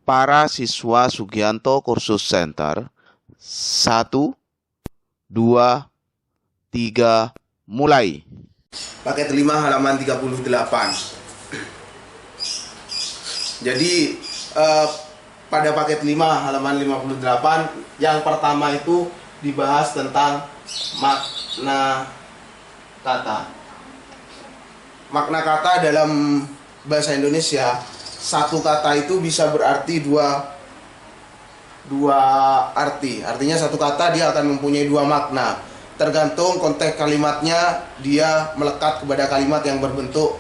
para siswa Sugianto Kursus Center. 1, 2, 3, mulai. Paket 5 halaman 38. Jadi pada paket 5 halaman 58 yang pertama itu dibahas tentang makna kata. Makna kata dalam bahasa Indonesia, satu kata itu bisa berarti dua arti. Artinya satu kata dia akan mempunyai dua makna. Tergantung konteks kalimatnya, dia melekat kepada kalimat yang berbentuk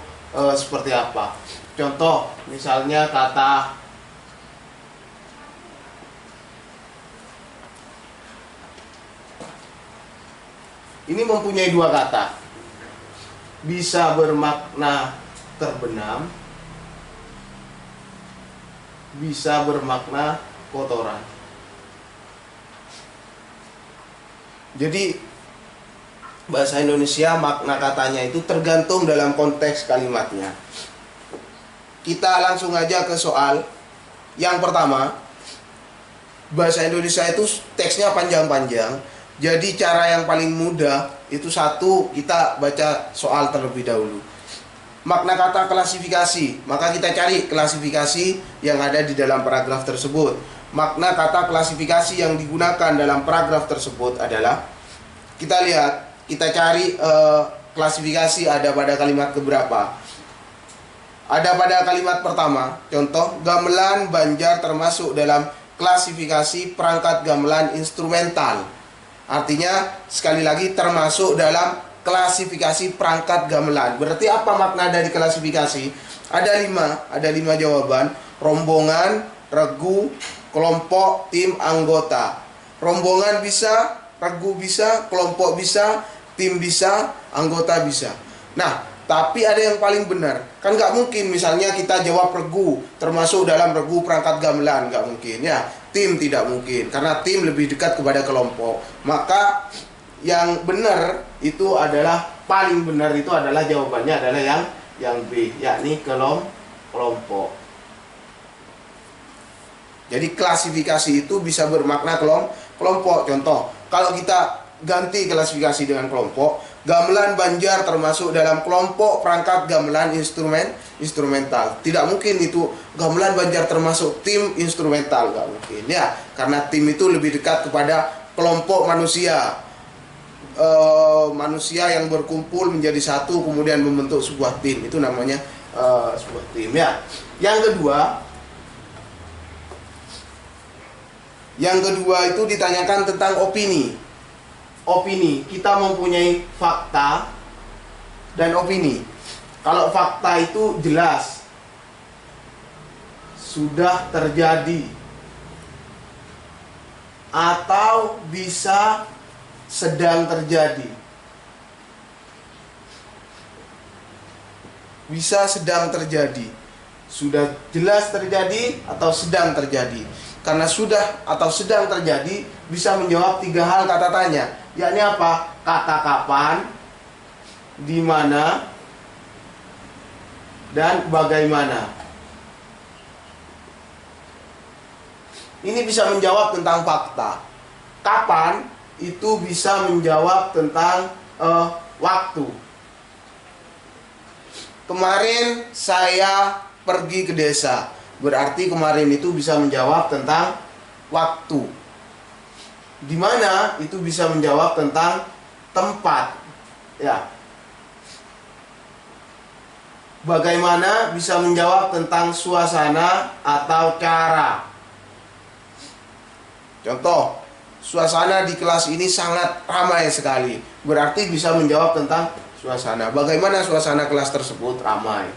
seperti apa. Contoh, misalnya kata ini mempunyai dua kata. Bisa bermakna terbenam, bisa bermakna kotoran. Jadi bahasa Indonesia makna katanya itu tergantung dalam konteks kalimatnya. Kita langsung aja ke soal yang pertama. Bahasa Indonesia itu teksnya panjang-panjang. Jadi cara yang paling mudah itu satu, kita baca soal terlebih dahulu. Makna kata klasifikasi, maka kita cari klasifikasi yang ada di dalam paragraf tersebut. Makna kata klasifikasi yang digunakan dalam paragraf tersebut adalah, kita lihat, kita cari klasifikasi ada pada kalimat keberapa. Ada pada kalimat pertama, contoh, gamelan Banjar termasuk dalam klasifikasi perangkat gamelan instrumental. Artinya, sekali lagi, termasuk dalam klasifikasi perangkat gamelan. Berarti apa makna dari klasifikasi? Ada lima jawaban. Rombongan, regu, kelompok, tim, anggota. Rombongan bisa, regu bisa, kelompok bisa, tim bisa, anggota bisa. Nah, tapi ada yang paling benar. Kan nggak mungkin misalnya kita jawab regu, termasuk dalam regu perangkat gamelan. Nggak mungkin ya. Tim tidak mungkin, karena tim lebih dekat kepada kelompok. Maka yang benar itu adalah, paling benar itu adalah jawabannya adalah yang B, yakni kelompok. Jadi klasifikasi itu bisa bermakna kelompok. Contoh, kalau kita ganti klasifikasi dengan kelompok, gamelan Banjar termasuk dalam kelompok perangkat gamelan instrumental. Tidak mungkin itu gamelan Banjar termasuk tim instrumental, nggak mungkin ya, karena tim itu lebih dekat kepada kelompok manusia. Manusia yang berkumpul menjadi satu kemudian membentuk sebuah tim, itu namanya sebuah tim ya. Yang kedua itu ditanyakan tentang opini. Kita mempunyai fakta dan opini. Kalau fakta itu jelas, sudah terjadi, atau bisa sedang terjadi. Bisa sedang terjadi. Sudah jelas terjadi atau sedang terjadi. Karena sudah atau sedang terjadi bisa menjawab 3 hal kata tanya. Yakni apa? Kata kapan, di mana, dan bagaimana. Ini bisa menjawab tentang fakta. Kapan itu bisa menjawab tentang waktu. Kemarin saya pergi ke desa. Berarti kemarin itu bisa menjawab tentang waktu. Di mana itu bisa menjawab tentang tempat. Ya. Bagaimana bisa menjawab tentang suasana atau cara. Contoh, suasana di kelas ini sangat ramai sekali. Berarti bisa menjawab tentang suasana. Bagaimana suasana kelas tersebut ramai.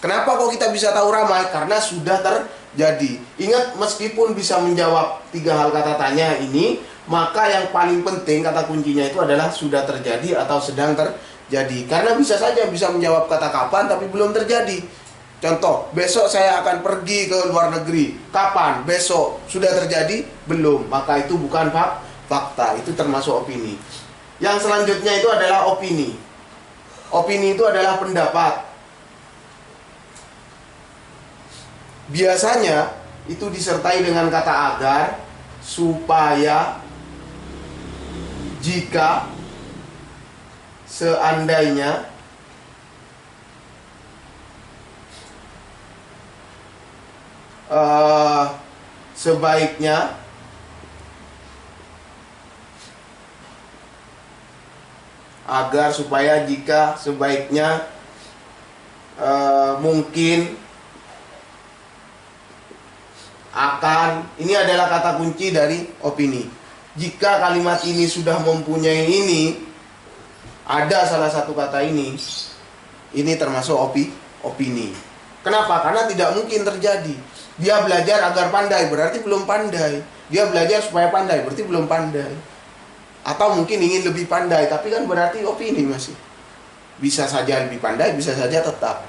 Kenapa kok kita bisa tahu ramai? Karena sudah terjadi. Ingat, meskipun bisa menjawab 3 hal kata tanya ini, maka yang paling penting kata kuncinya itu adalah sudah terjadi atau sedang terjadi. Karena bisa saja bisa menjawab kata kapan tapi belum terjadi. Contoh, besok saya akan pergi ke luar negeri. Kapan? Besok. Sudah terjadi? Belum. Maka itu bukan fakta, itu termasuk opini. Yang selanjutnya itu adalah opini. Opini itu adalah pendapat. Biasanya itu disertai dengan kata agar, supaya, jika, seandainya, sebaiknya, agar, supaya, jika, sebaiknya, mungkin, akan. Ini adalah kata kunci dari opini. Jika kalimat ini sudah mempunyai ini, ada salah satu kata ini termasuk opini. Kenapa? Karena tidak mungkin terjadi. Dia belajar agar pandai, berarti belum pandai. Dia belajar supaya pandai, berarti belum pandai. Atau mungkin ingin lebih pandai, tapi kan berarti opini masih. Bisa saja lebih pandai, bisa saja tetap.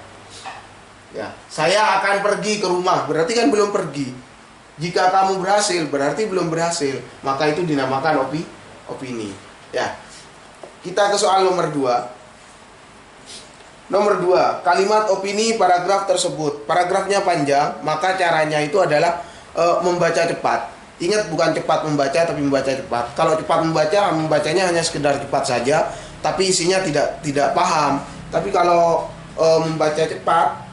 Ya, saya akan pergi ke rumah, berarti kan belum pergi. Jika kamu berhasil, berarti belum berhasil. Maka itu dinamakan opini. Ya. Kita ke soal nomor 2. Nomor 2, kalimat opini paragraf tersebut. Paragrafnya panjang, maka caranya itu adalah membaca cepat. Ingat, bukan cepat membaca, tapi membaca cepat. Kalau cepat membacanya hanya sekedar cepat saja, tapi isinya tidak paham. Tapi kalau membaca cepat,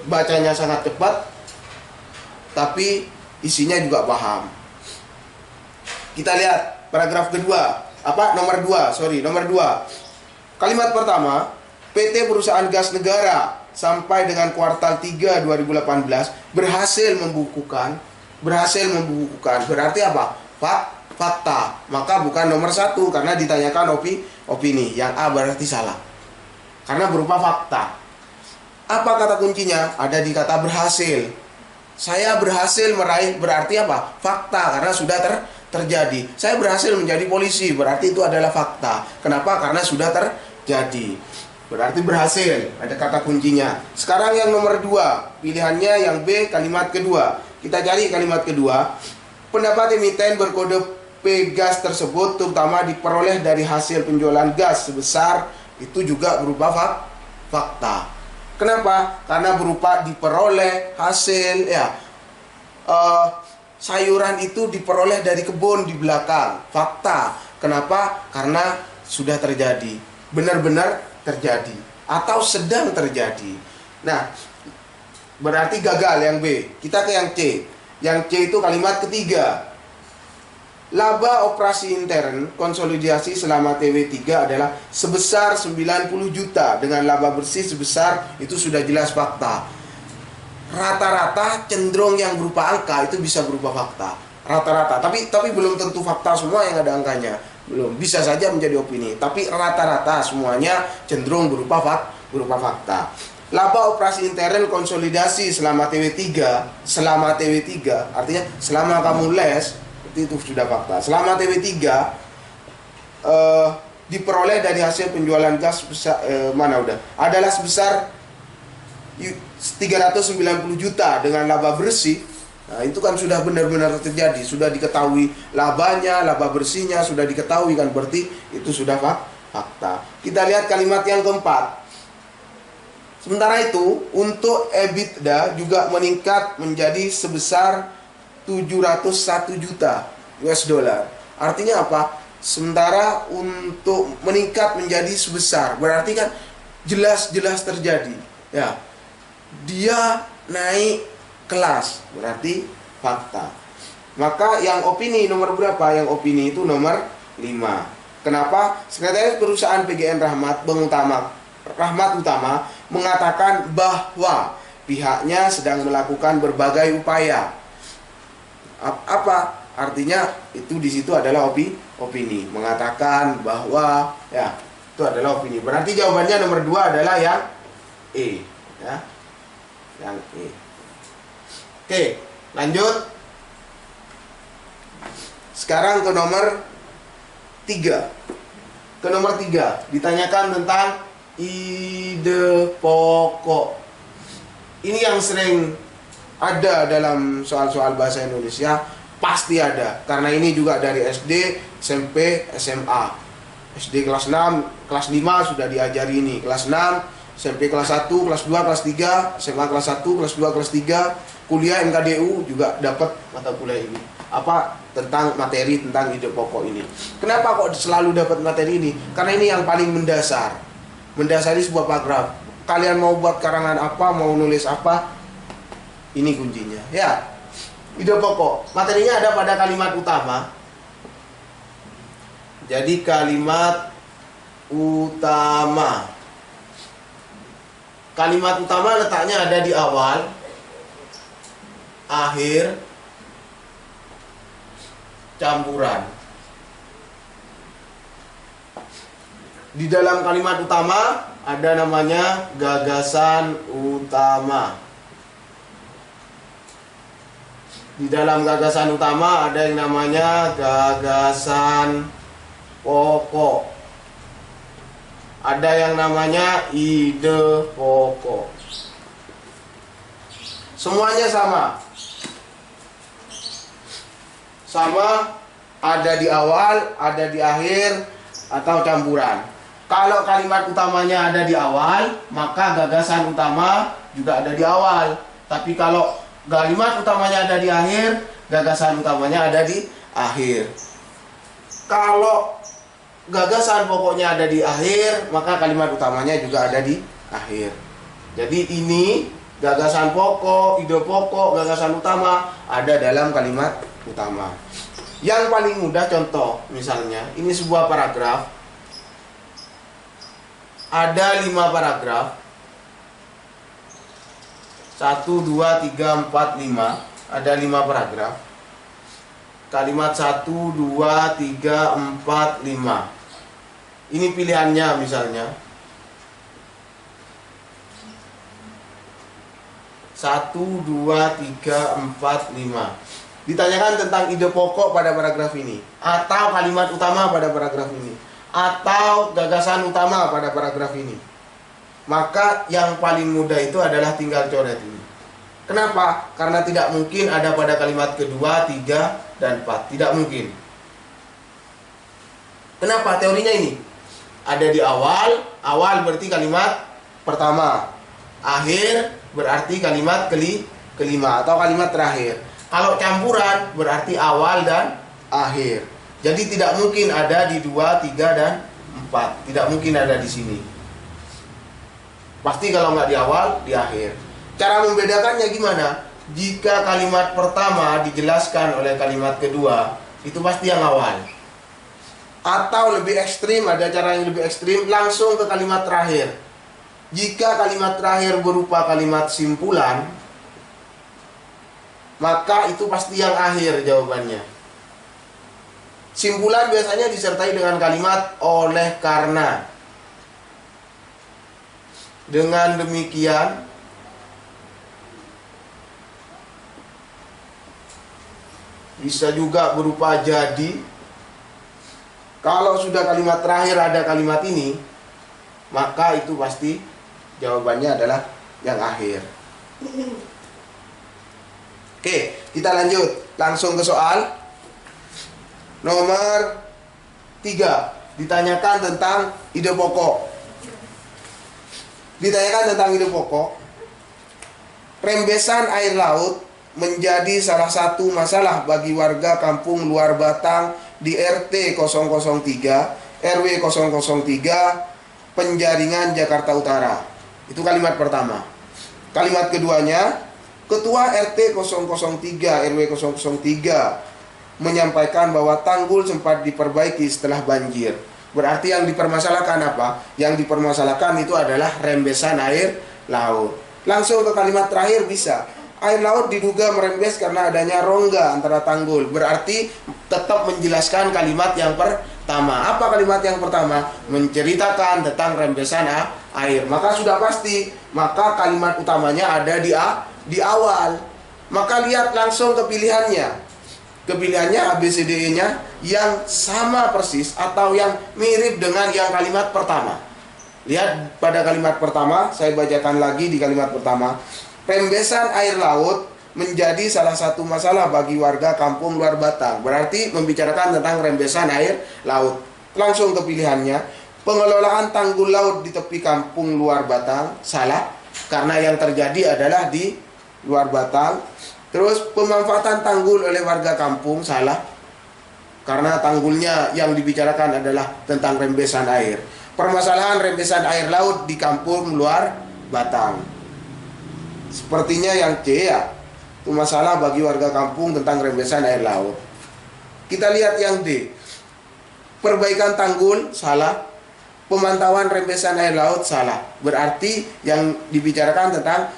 bacanya sangat cepat, tapi isinya juga paham. Kita lihat paragraf kedua. Nomor 2. Kalimat pertama, PT Perusahaan Gas Negara sampai dengan kuartal 3 2018 berhasil membukukan. Berarti apa? Fakta. Maka bukan nomor 1 karena ditanyakan opini. Yang A berarti salah. Karena berupa fakta. Apa kata kuncinya? Ada di kata berhasil. Saya berhasil meraih, berarti apa? Fakta, karena sudah terjadi. Saya berhasil menjadi polisi, berarti itu adalah fakta. Kenapa? Karena sudah terjadi. Berarti berhasil, ada kata kuncinya. Sekarang yang nomor 2, pilihannya yang B, kalimat kedua. Kita cari kalimat kedua. Pendapat emiten berkode P gas tersebut terutama diperoleh dari hasil penjualan gas sebesar, itu juga berupa fakta. Kenapa? Karena berupa diperoleh hasil, ya. Sayuran itu diperoleh dari kebun di belakang. Fakta. Kenapa? Karena sudah terjadi. Benar-benar terjadi. Atau sedang terjadi. Nah, berarti gagal yang B. Kita ke yang C. Yang C itu kalimat ketiga. Laba operasi intern konsolidasi selama TW3 adalah sebesar 90 juta dengan laba bersih sebesar, itu sudah jelas fakta. Rata-rata cenderung yang berupa angka itu bisa berupa fakta. Rata-rata, tapi belum tentu fakta semua yang ada angkanya. Belum, bisa saja menjadi opini, tapi rata-rata semuanya cenderung berupa fakta. Laba operasi intern konsolidasi selama TW3 artinya selama kamu les, itu sudah fakta. Selama TW3 diperoleh dari hasil penjualan gas sebesar, adalah sebesar 390 juta dengan laba bersih. Nah, itu kan sudah benar-benar terjadi, sudah diketahui labanya, laba bersihnya sudah diketahui kan, berarti itu sudah fakta. Kita lihat kalimat yang keempat. Sementara itu, untuk EBITDA juga meningkat menjadi sebesar 701 juta US dollar. Artinya apa? Sementara untuk meningkat menjadi sebesar, berarti kan jelas-jelas terjadi. Ya. Dia naik kelas, berarti fakta. Maka yang opini nomor berapa? Yang opini itu nomor 5. Kenapa? Sekretaris Perusahaan PGN Rahmat Utama mengatakan bahwa pihaknya sedang melakukan berbagai upaya. Apa artinya? Itu di situ adalah opini, mengatakan bahwa, ya, itu adalah opini. Berarti jawabannya nomor 2 adalah yang E, ya. Yang E. Oke, lanjut. Sekarang ke nomor 3. Ke nomor 3 ditanyakan tentang ide pokok. Ini yang sering ada dalam soal-soal bahasa Indonesia, pasti ada. Karena ini juga dari SD, SMP, SMA. SD kelas 6, kelas 5 sudah diajari ini. Kelas 6 SMP kelas 1, kelas 2, kelas 3, SMA kelas 1, kelas 2, kelas 3, kuliah MKDU juga dapat mata kuliah ini. Apa tentang materi tentang ide pokok ini. Kenapa kok selalu dapat materi ini? Karena ini yang paling mendasar. Mendasari sebuah paragraf. Kalian mau buat karangan apa, mau nulis apa, ini kuncinya. Ya, ide pokok. Materinya ada pada kalimat utama. Jadi kalimat utama. Kalimat utama letaknya ada di awal, akhir, campuran. Di dalam kalimat utama ada namanya gagasan utama. Di dalam gagasan utama ada yang namanya gagasan pokok. Ada yang namanya ide pokok. Semuanya sama. Sama, ada di awal, ada di akhir, atau campuran. Kalau kalimat utamanya ada di awal, maka gagasan utama juga ada di awal. Tapi kalau kalimat utamanya ada di akhir, gagasan utamanya ada di akhir. Kalau gagasan pokoknya ada di akhir, maka kalimat utamanya juga ada di akhir. Jadi ini gagasan pokok, ide pokok, gagasan utama ada dalam kalimat utama. Yang paling mudah contoh, misalnya ini sebuah paragraf, ada 5 paragraf, 1, 2, 3, 4, 5, ada 5 paragraf. Kalimat 1, 2, 3, 4, 5. Ini pilihannya misalnya. 1, 2, 3, 4, 5. Ditanyakan tentang ide pokok pada paragraf ini, atau kalimat utama pada paragraf ini, atau gagasan utama pada paragraf ini. Maka yang paling mudah itu adalah tinggal coret ini. Kenapa? Karena tidak mungkin ada pada kalimat kedua, 3, dan 4. Tidak mungkin. Kenapa? Teorinya ini. Ada di awal. Awal berarti kalimat pertama. Akhir berarti kalimat kelima atau kalimat terakhir. Kalau campuran berarti awal dan akhir. Jadi tidak mungkin ada di 2, 3, dan 4. Tidak mungkin ada di sini. Pasti kalau nggak di awal, di akhir. Cara membedakannya gimana? Jika kalimat pertama dijelaskan oleh kalimat kedua, itu pasti yang awal. Atau lebih ekstrim, ada cara yang lebih ekstrim, langsung ke kalimat terakhir. Jika kalimat terakhir berupa kalimat simpulan, maka itu pasti yang akhir jawabannya. Simpulan biasanya disertai dengan kalimat oleh karena. Dengan demikian, bisa juga berupa jadi. Kalau sudah kalimat terakhir ada kalimat ini, maka itu pasti jawabannya adalah yang akhir. Oke, kita lanjut. Langsung ke soal nomor 3. Ditanyakan tentang ide pokok. Ditanyakan tentang ide pokok. Rembesan air laut menjadi salah satu masalah bagi warga kampung Luar Batang di RT 003, RW 003, Penjaringan, Jakarta Utara. Itu kalimat pertama. Kalimat keduanya, Ketua RT 003, RW 003 menyampaikan bahwa tanggul sempat diperbaiki setelah banjir. Berarti yang dipermasalahkan apa? Yang dipermasalahkan itu adalah rembesan air laut. Langsung ke kalimat terakhir bisa. Air laut diduga merembes karena adanya rongga antara tanggul. Berarti tetap menjelaskan kalimat yang pertama. Apa kalimat yang pertama? Menceritakan tentang rembesan air. Maka sudah pasti. Maka kalimat utamanya ada di awal. Maka lihat langsung ke pilihannya. Kepilihannya ABCDE-nya yang sama persis atau yang mirip dengan yang kalimat pertama. Lihat pada kalimat pertama, saya bacakan lagi di kalimat pertama. Rembesan air laut menjadi salah satu masalah bagi warga kampung Luar Batang. Berarti membicarakan tentang rembesan air laut. Langsung ke pilihannya. Pengelolaan tanggul laut di tepi kampung luar Batang, salah, karena yang terjadi adalah di luar Batang. Terus pemanfaatan tanggul oleh warga kampung, salah, karena tanggulnya yang dibicarakan adalah tentang rembesan air. Permasalahan rembesan air laut di kampung luar Batang. Sepertinya yang C ya, itu masalah bagi warga kampung tentang rembesan air laut. Kita lihat yang D. Perbaikan tanggul, salah. Pemantauan rembesan air laut, salah. Berarti yang dibicarakan tentang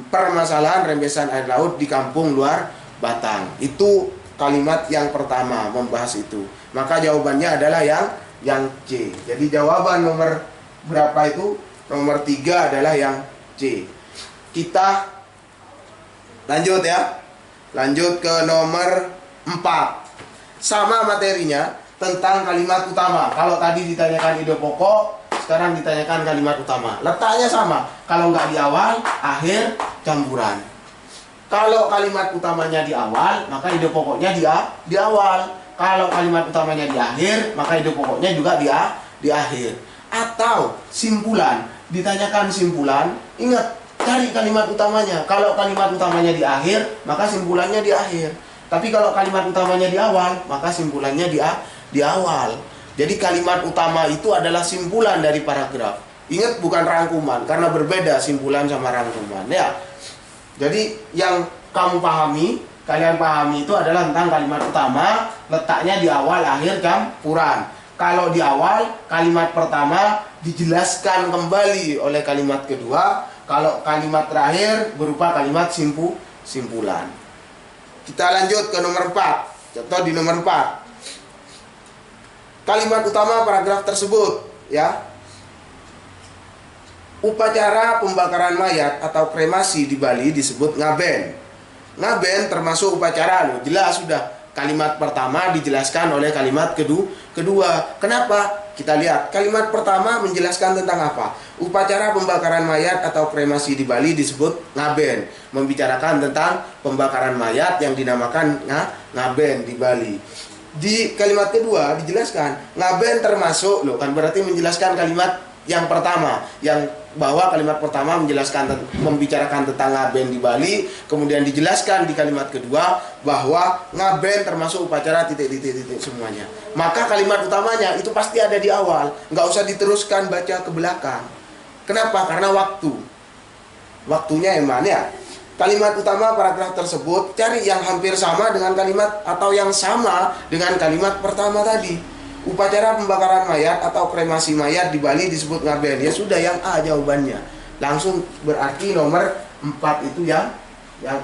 permasalahan rembesan air laut di kampung luar Batang. Itu kalimat yang pertama membahas itu. Maka jawabannya adalah yang C. Jadi jawaban nomor berapa itu? Nomor 3 adalah yang C. Kita lanjut ya. Lanjut ke nomor 4. Sama materinya tentang kalimat utama. Kalau tadi ditanyakan ide pokok, sekarang ditanyakan kalimat utama. Letaknya sama. Kalau nggak di awal, akhir, campuran. Kalau kalimat utamanya di awal, maka ide pokoknya di awal. Kalau kalimat utamanya di akhir, maka ide pokoknya juga di akhir. Atau simpulan, ditanyakan simpulan, ingat, cari kalimat utamanya. Kalau kalimat utamanya di akhir, maka simpulannya di akhir. Tapi kalau kalimat utamanya di awal, maka simpulannya di awal. Jadi kalimat utama itu adalah simpulan dari paragraf. Ingat, bukan rangkuman, karena berbeda simpulan sama rangkuman ya. Jadi yang kalian pahami itu adalah tentang kalimat utama, letaknya di awal, akhir, campuran. Kalau di awal, kalimat pertama dijelaskan kembali oleh kalimat kedua. Kalau kalimat terakhir berupa kalimat simpulan. Kita lanjut ke nomor 4. Contoh di nomor 4. Kalimat utama paragraf tersebut ya. Upacara pembakaran mayat atau kremasi di Bali disebut ngaben. Ngaben termasuk upacara loh. Jelas sudah. Kalimat pertama dijelaskan oleh kalimat kedua. Kenapa? Kita lihat. Kalimat pertama menjelaskan tentang apa? Upacara pembakaran mayat atau kremasi di Bali disebut ngaben. Membicarakan tentang pembakaran mayat yang dinamakan ngaben di Bali. Di kalimat kedua dijelaskan ngaben termasuk loh, kan berarti menjelaskan kalimat yang pertama, yang bahwa kalimat pertama membicarakan tentang ngaben di Bali, kemudian dijelaskan di kalimat kedua bahwa ngaben termasuk upacara titik semuanya. Maka kalimat utamanya itu pasti ada di awal, nggak usah diteruskan baca ke belakang. Kenapa? Karena waktunya yang mana ya? Kalimat utama paragraf tersebut cari yang hampir sama dengan kalimat atau yang sama dengan kalimat pertama tadi. Upacara pembakaran mayat atau kremasi mayat di Bali disebut ngaben. Ya sudah, yang A jawabannya. Langsung berarti nomor 4 itu yang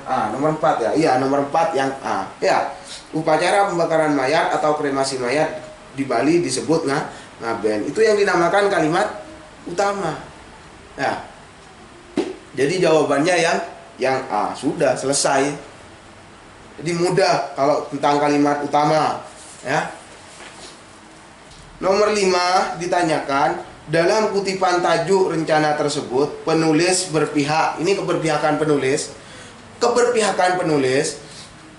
A. Nomor 4 ya. Iya, nomor 4 yang A. Ya. Upacara pembakaran mayat atau kremasi mayat di Bali disebut ngaben. Itu yang dinamakan kalimat utama. Ya. Jadi jawabannya yang A. Sudah selesai. Jadi mudah kalau tentang kalimat utama ya. Nomor 5 ditanyakan, dalam kutipan tajuk rencana tersebut penulis berpihak. Ini keberpihakan penulis. Keberpihakan penulis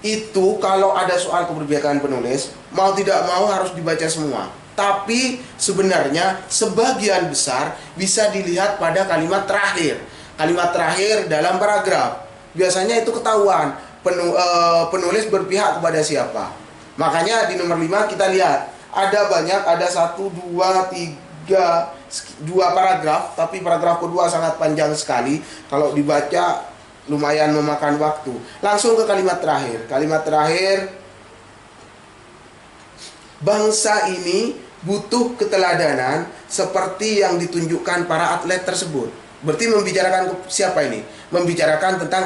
itu kalau ada soal keberpihakan penulis, mau tidak mau harus dibaca semua. Tapi sebenarnya sebagian besar bisa dilihat pada kalimat terakhir. Kalimat terakhir dalam paragraf. Biasanya itu ketahuan penulis berpihak kepada siapa. Makanya di nomor 5 kita lihat ada banyak, ada 1, 2, 3, 2 paragraf. Tapi paragraf kedua sangat panjang sekali. Kalau dibaca lumayan memakan waktu. Langsung ke kalimat terakhir. Kalimat terakhir, bangsa ini butuh keteladanan seperti yang ditunjukkan para atlet tersebut. Berarti membicarakan siapa ini? Membicarakan tentang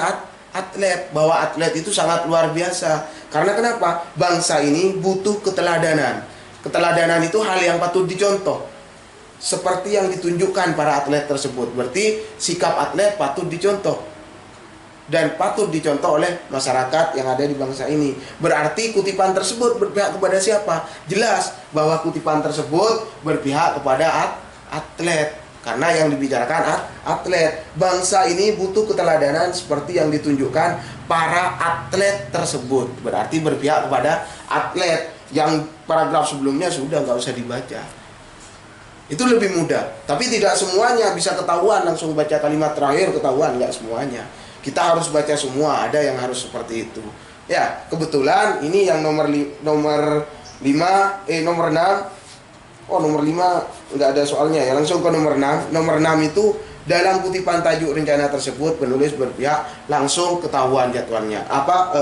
atlet, bahwa atlet itu sangat luar biasa. Karena kenapa? Bangsa ini butuh keteladanan. Keteladanan itu hal yang patut dicontoh, seperti yang ditunjukkan para atlet tersebut. Berarti sikap atlet patut dicontoh dan patut dicontoh oleh masyarakat yang ada di bangsa ini. Berarti kutipan tersebut berpihak kepada siapa? Jelas bahwa kutipan tersebut berpihak kepada atlet, karena yang dibicarakan atlet. Bangsa ini butuh keteladanan seperti yang ditunjukkan para atlet tersebut. Berarti berpihak kepada atlet. Yang paragraf sebelumnya sudah nggak usah dibaca. Itu lebih mudah. Tapi tidak semuanya bisa ketahuan langsung baca kalimat terakhir ketahuan, nggak semuanya. Kita harus baca semua, ada yang harus seperti itu. Ya, kebetulan ini yang nomor 6. Oh, nomor 5 nggak ada soalnya ya. Langsung ke nomor 6. Nomor 6 itu dalam kutipan tajuk rencana tersebut penulis berpihak langsung ketahuan jadwalnya.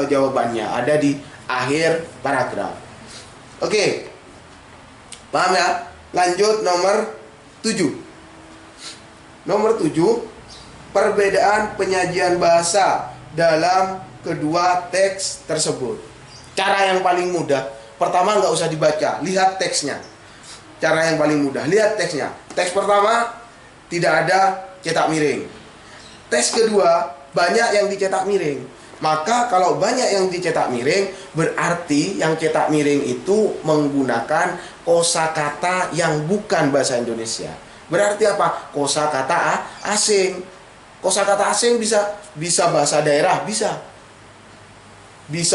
Jawabannya ada di akhir paragraf. Oke. Paham ya? Lanjut nomor 7. Nomor 7, perbedaan penyajian bahasa dalam kedua teks tersebut. Cara yang paling mudah, pertama nggak usah dibaca, lihat teksnya. Cara yang paling mudah, lihat teksnya. Teks pertama tidak ada cetak miring. Teks kedua banyak yang dicetak miring. Maka kalau banyak yang dicetak miring, berarti yang cetak miring itu menggunakan kosakata yang bukan bahasa Indonesia. Berarti apa? Kosakata asing. Kosakata asing bisa bahasa daerah, bisa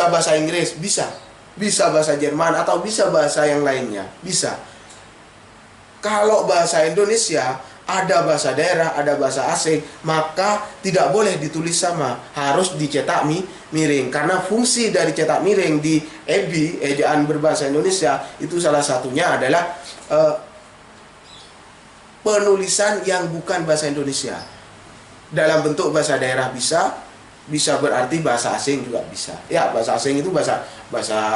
bahasa Inggris, bisa bahasa Jerman, atau bisa bahasa yang lainnya, bisa. Kalau bahasa Indonesia ada bahasa daerah, ada bahasa asing, maka tidak boleh ditulis sama, harus dicetak miring. Karena fungsi dari cetak miring di EBI, ejaan berbahasa Indonesia, itu salah satunya adalah penulisan yang bukan bahasa Indonesia. Dalam bentuk bahasa daerah bisa berarti bahasa asing juga bisa. Ya, bahasa asing itu bahasa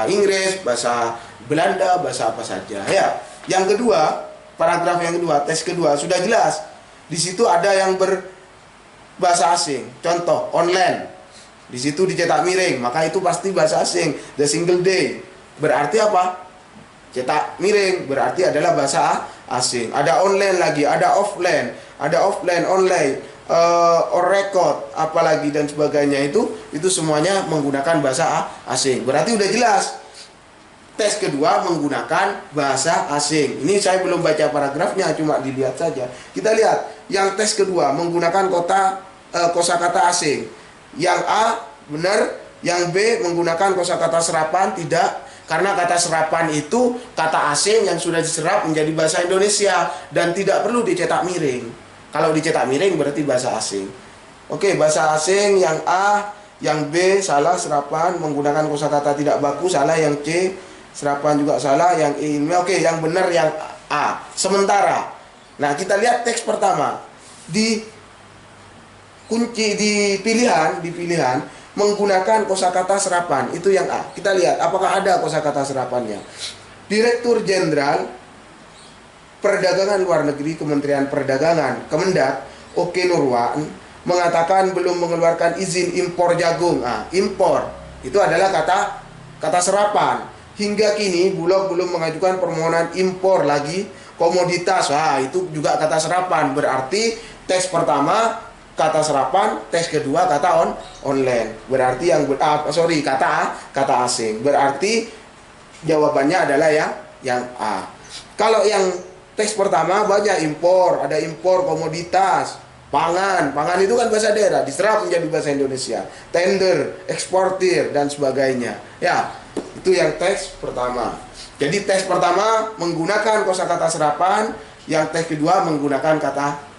Inggris, bahasa Belanda, bahasa apa saja. Ya, yang kedua, paragraf yang kedua, teks kedua sudah jelas. Di situ ada yang berbahasa asing. Contoh, online. Di situ dicetak miring, maka itu pasti bahasa asing. The single day. Berarti apa? Cetak miring, berarti adalah bahasa asing. Ada online lagi, ada offline, online, or record, apalagi dan sebagainya itu semuanya menggunakan bahasa asing. Berarti udah jelas. Tes kedua menggunakan bahasa asing. Ini saya belum baca paragrafnya, cuma dilihat saja. Kita lihat yang tes kedua menggunakan kosakata asing. Yang A benar, yang B menggunakan kosakata serapan tidak. Karena kata serapan itu kata asing yang sudah diserap menjadi bahasa Indonesia dan tidak perlu dicetak miring. Kalau dicetak miring berarti bahasa asing. Oke, bahasa asing yang A, yang B salah, serapan menggunakan kosakata tidak baku salah, yang C serapan juga salah, yang E. Oke, yang benar yang A. Sementara, nah kita lihat teks pertama di kunci di pilihan menggunakan kosakata serapan, itu yang A. Kita lihat apakah ada kosakata serapannya. Direktur Jenderal Perdagangan Luar Negeri Kementerian Perdagangan Kemendak Oke Nurwan mengatakan belum mengeluarkan izin impor jagung. Impor itu adalah kata serapan. Hingga kini Bulog belum mengajukan permohonan impor lagi komoditas. Itu juga kata serapan. Berarti teks pertama kata serapan, teks kedua kata online. Berarti kata asing. Berarti jawabannya adalah yang A. Kalau yang teks pertama banyak impor, ada impor komoditas, pangan itu kan bahasa daerah, diserap menjadi bahasa Indonesia, tender, eksportir dan sebagainya. Ya, itu yang teks pertama. Jadi teks pertama menggunakan kosakata serapan, yang teks kedua menggunakan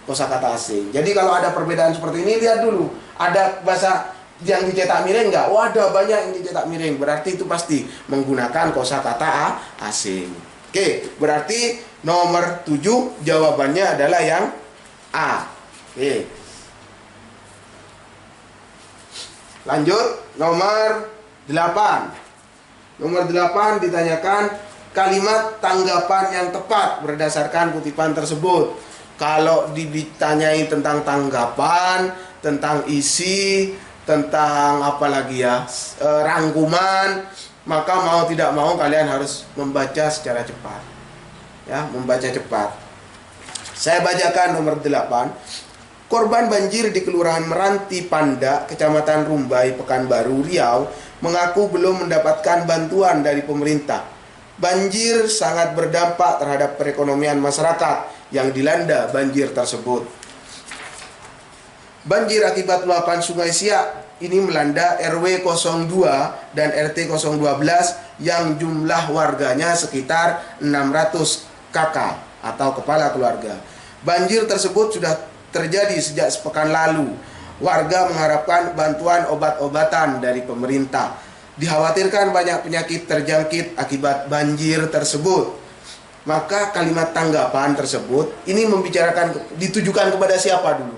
kosakata asing. Jadi kalau ada perbedaan seperti ini, lihat dulu, ada bahasa yang dicetak miring enggak? Ada banyak yang dicetak miring, berarti itu pasti menggunakan kosakata asing. Oke, berarti nomor 7 jawabannya adalah yang A. Oke. Lanjut, nomor 8. Nomor 8 ditanyakan kalimat tanggapan yang tepat berdasarkan kutipan tersebut. Kalau ditanyai tentang tanggapan, tentang isi, tentang rangkuman, maka mau tidak mau kalian harus membaca secara cepat. Ya, membaca cepat. Saya bacakan nomor 8. Korban banjir di Kelurahan Meranti Panda, Kecamatan Rumbai, Pekanbaru, Riau, mengaku belum mendapatkan bantuan dari pemerintah. Banjir sangat berdampak terhadap perekonomian masyarakat yang dilanda banjir tersebut. Banjir akibat luapan Sungai Siak ini melanda RW 02 dan RT 012 yang jumlah warganya sekitar 600 kakak. atau kepala keluarga. Banjir tersebut sudah terjadi sejak sepekan lalu. Warga mengharapkan bantuan obat-obatan dari pemerintah. Dikhawatirkan banyak penyakit terjangkit akibat banjir tersebut. Maka kalimat tanggapan tersebut ini ditujukan kepada siapa dulu?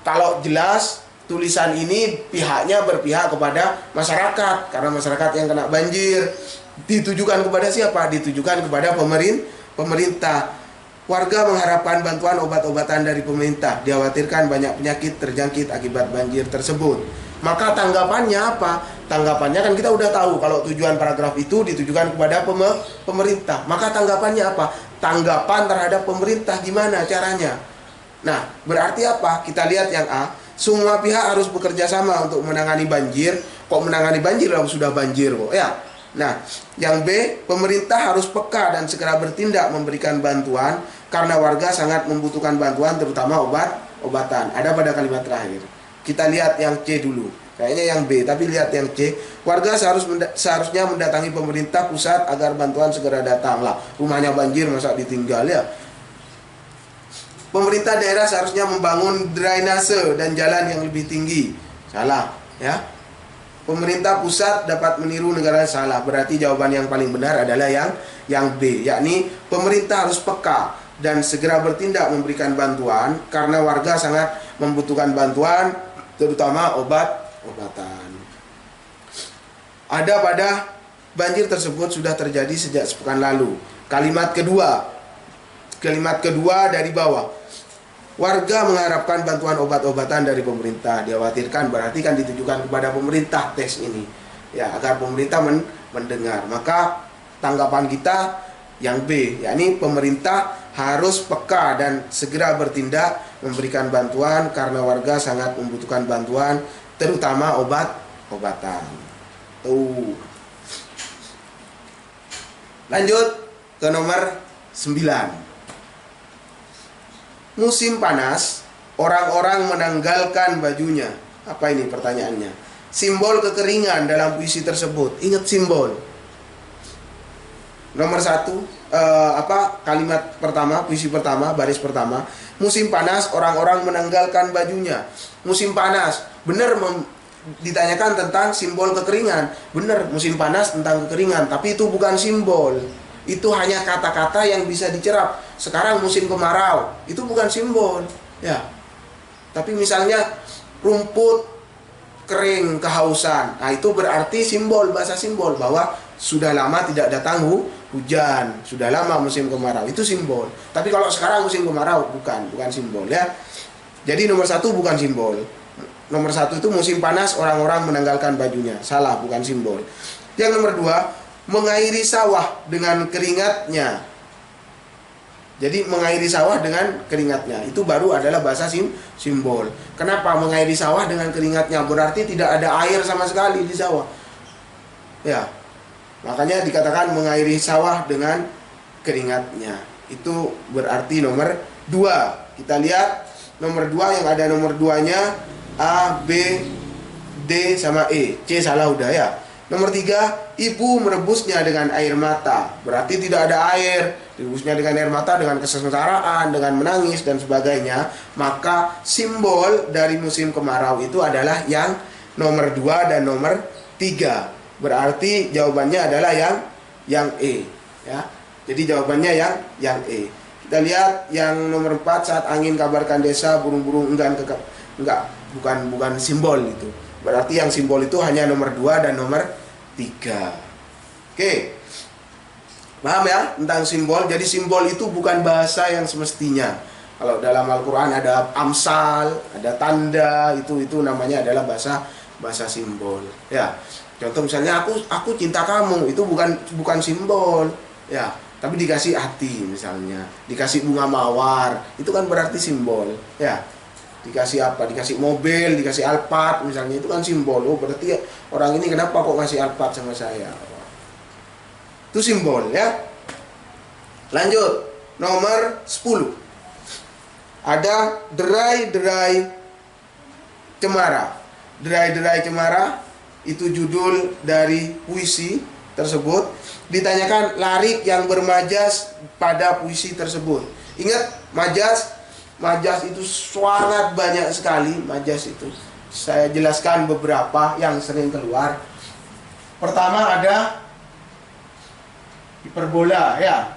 Kalau jelas tulisan ini pihaknya berpihak kepada masyarakat, karena masyarakat yang kena banjir. Ditujukan kepada siapa? Ditujukan kepada pemerintah. Warga mengharapkan bantuan obat-obatan dari pemerintah. Dikhawatirkan banyak penyakit terjangkit akibat banjir tersebut. Maka tanggapannya apa? Tanggapannya kan kita udah tahu kalau tujuan paragraf itu ditujukan kepada pemerintah. Maka tanggapannya apa? Tanggapan terhadap pemerintah gimana caranya? Nah, berarti apa? Kita lihat yang A. Semua pihak harus bekerja sama untuk menangani banjir. Kok menangani banjir kalau sudah banjir kok? Ya. Nah, yang B, pemerintah harus peka dan segera bertindak memberikan bantuan karena warga sangat membutuhkan bantuan terutama obat-obatan. Ada pada kalimat terakhir. Kita lihat yang C dulu. Kayaknya yang B, tapi lihat yang C. Warga seharusnya mendatangi pemerintah pusat agar bantuan segera datang. Lah, rumahnya banjir masa ditinggal ya? Pemerintah daerah seharusnya membangun drainase dan jalan yang lebih tinggi. Salah, ya. Pemerintah pusat dapat meniru negara. Salah. Berarti jawaban yang paling benar adalah yang B, yakni pemerintah harus peka dan segera bertindak memberikan bantuan karena warga sangat membutuhkan bantuan terutama obat-obatan. Ada pada banjir tersebut sudah terjadi sejak sepekan lalu. Kalimat kedua dari bawah. Warga mengharapkan bantuan obat-obatan dari pemerintah. Dikhawatirkan berarti kan ditujukan kepada pemerintah teks ini. Ya, agar pemerintah mendengar. Maka tanggapan kita yang B, yakni pemerintah harus peka dan segera bertindak memberikan bantuan karena warga sangat membutuhkan bantuan terutama obat-obatan. Tuh. Lanjut ke nomor 9. Musim panas, orang-orang menanggalkan bajunya. Apa ini pertanyaannya? Simbol kekeringan dalam puisi tersebut. Ingat simbol. Nomor 1, kalimat pertama, puisi pertama, baris pertama. Musim panas, orang-orang menanggalkan bajunya. Musim panas, benar ditanyakan tentang simbol kekeringan. Benar, musim panas tentang kekeringan, tapi itu bukan simbol. Itu hanya kata-kata yang bisa dicerap. Sekarang musim kemarau, itu bukan simbol, ya. Tapi misalnya rumput kering, kehausan. Nah, itu berarti simbol, bahasa simbol bahwa sudah lama tidak datang hujan, sudah lama musim kemarau. Itu simbol. Tapi kalau sekarang musim kemarau bukan simbol, ya. Jadi nomor 1 bukan simbol. Nomor 1 itu musim panas, orang-orang menanggalkan bajunya. Salah, bukan simbol. Yang nomor 2, mengairi sawah dengan keringatnya. Jadi mengairi sawah dengan keringatnya itu baru adalah bahasa simbol. Kenapa mengairi sawah dengan keringatnya? Berarti tidak ada air sama sekali di sawah. Ya. Makanya dikatakan mengairi sawah dengan keringatnya. Itu berarti nomor 2. Kita lihat nomor 2 yang ada nomor 2-nya A, B, D sama E. C salah udah ya. Nomor 3, ibu merebusnya dengan air mata. Berarti tidak ada air. Direbusnya dengan air mata, dengan kesengsaraan, dengan menangis, dan sebagainya. Maka simbol dari musim kemarau itu adalah yang nomor 2 dan nomor 3. Berarti jawabannya adalah yang E. Ya. Jadi jawabannya yang E. Kita lihat yang nomor 4, saat angin kabarkan desa, burung-burung enggan bukan simbol itu. Berarti yang simbol itu hanya nomor 2 dan nomor 3. Oke. Paham ya tentang simbol? Jadi simbol itu bukan bahasa yang semestinya. Kalau dalam Al-Qur'an ada amsal, ada tanda, itu namanya adalah bahasa simbol. Ya. Contoh misalnya aku cinta kamu, itu bukan simbol. Ya, tapi dikasih hati misalnya, dikasih bunga mawar, itu kan berarti simbol. Ya. Dikasih apa? Dikasih mobil, dikasih Alphard misalnya, itu kan simbol. Oh, berarti orang ini kenapa kok ngasih Alphard sama saya? Itu simbol, ya. Lanjut, nomor 10. Ada derai-derai cemara. Derai-derai cemara itu judul dari puisi tersebut. Ditanyakan larik yang bermajas pada puisi tersebut. Ingat, majas itu sangat banyak sekali. Majas itu saya jelaskan beberapa yang sering keluar. Pertama ada hiperbola, ya.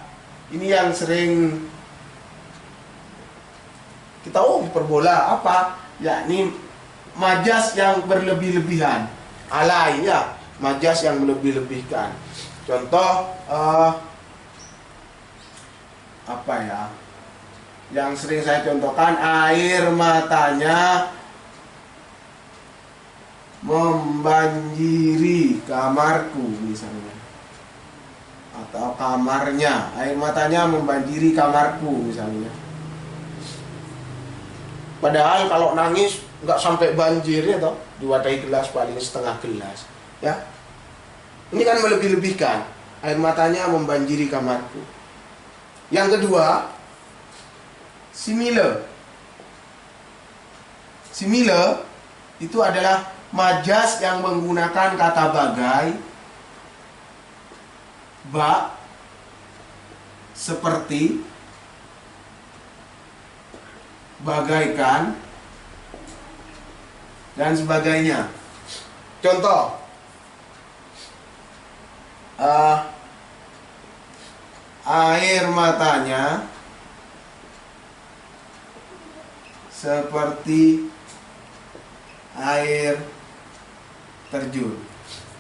Ini yang sering kita hiperbola apa? Yakni majas yang berlebih-lebihan. Alay, ya, majas yang melebih-lebihkan. Contoh apa ya? Yang sering saya contohkan, air matanya membanjiri kamarku misalnya. Atau kamarnya, air matanya membanjiri kamarku misalnya. Padahal kalau nangis nggak sampai banjir ya toh, diwadahi gelas paling setengah gelas, ya. Ini kan melebih-lebihkan, air matanya membanjiri kamarku. Yang kedua, simile. Simile itu adalah majas yang menggunakan kata bagai, bak, seperti, bagaikan, dan sebagainya. Contoh, air matanya seperti air terjun.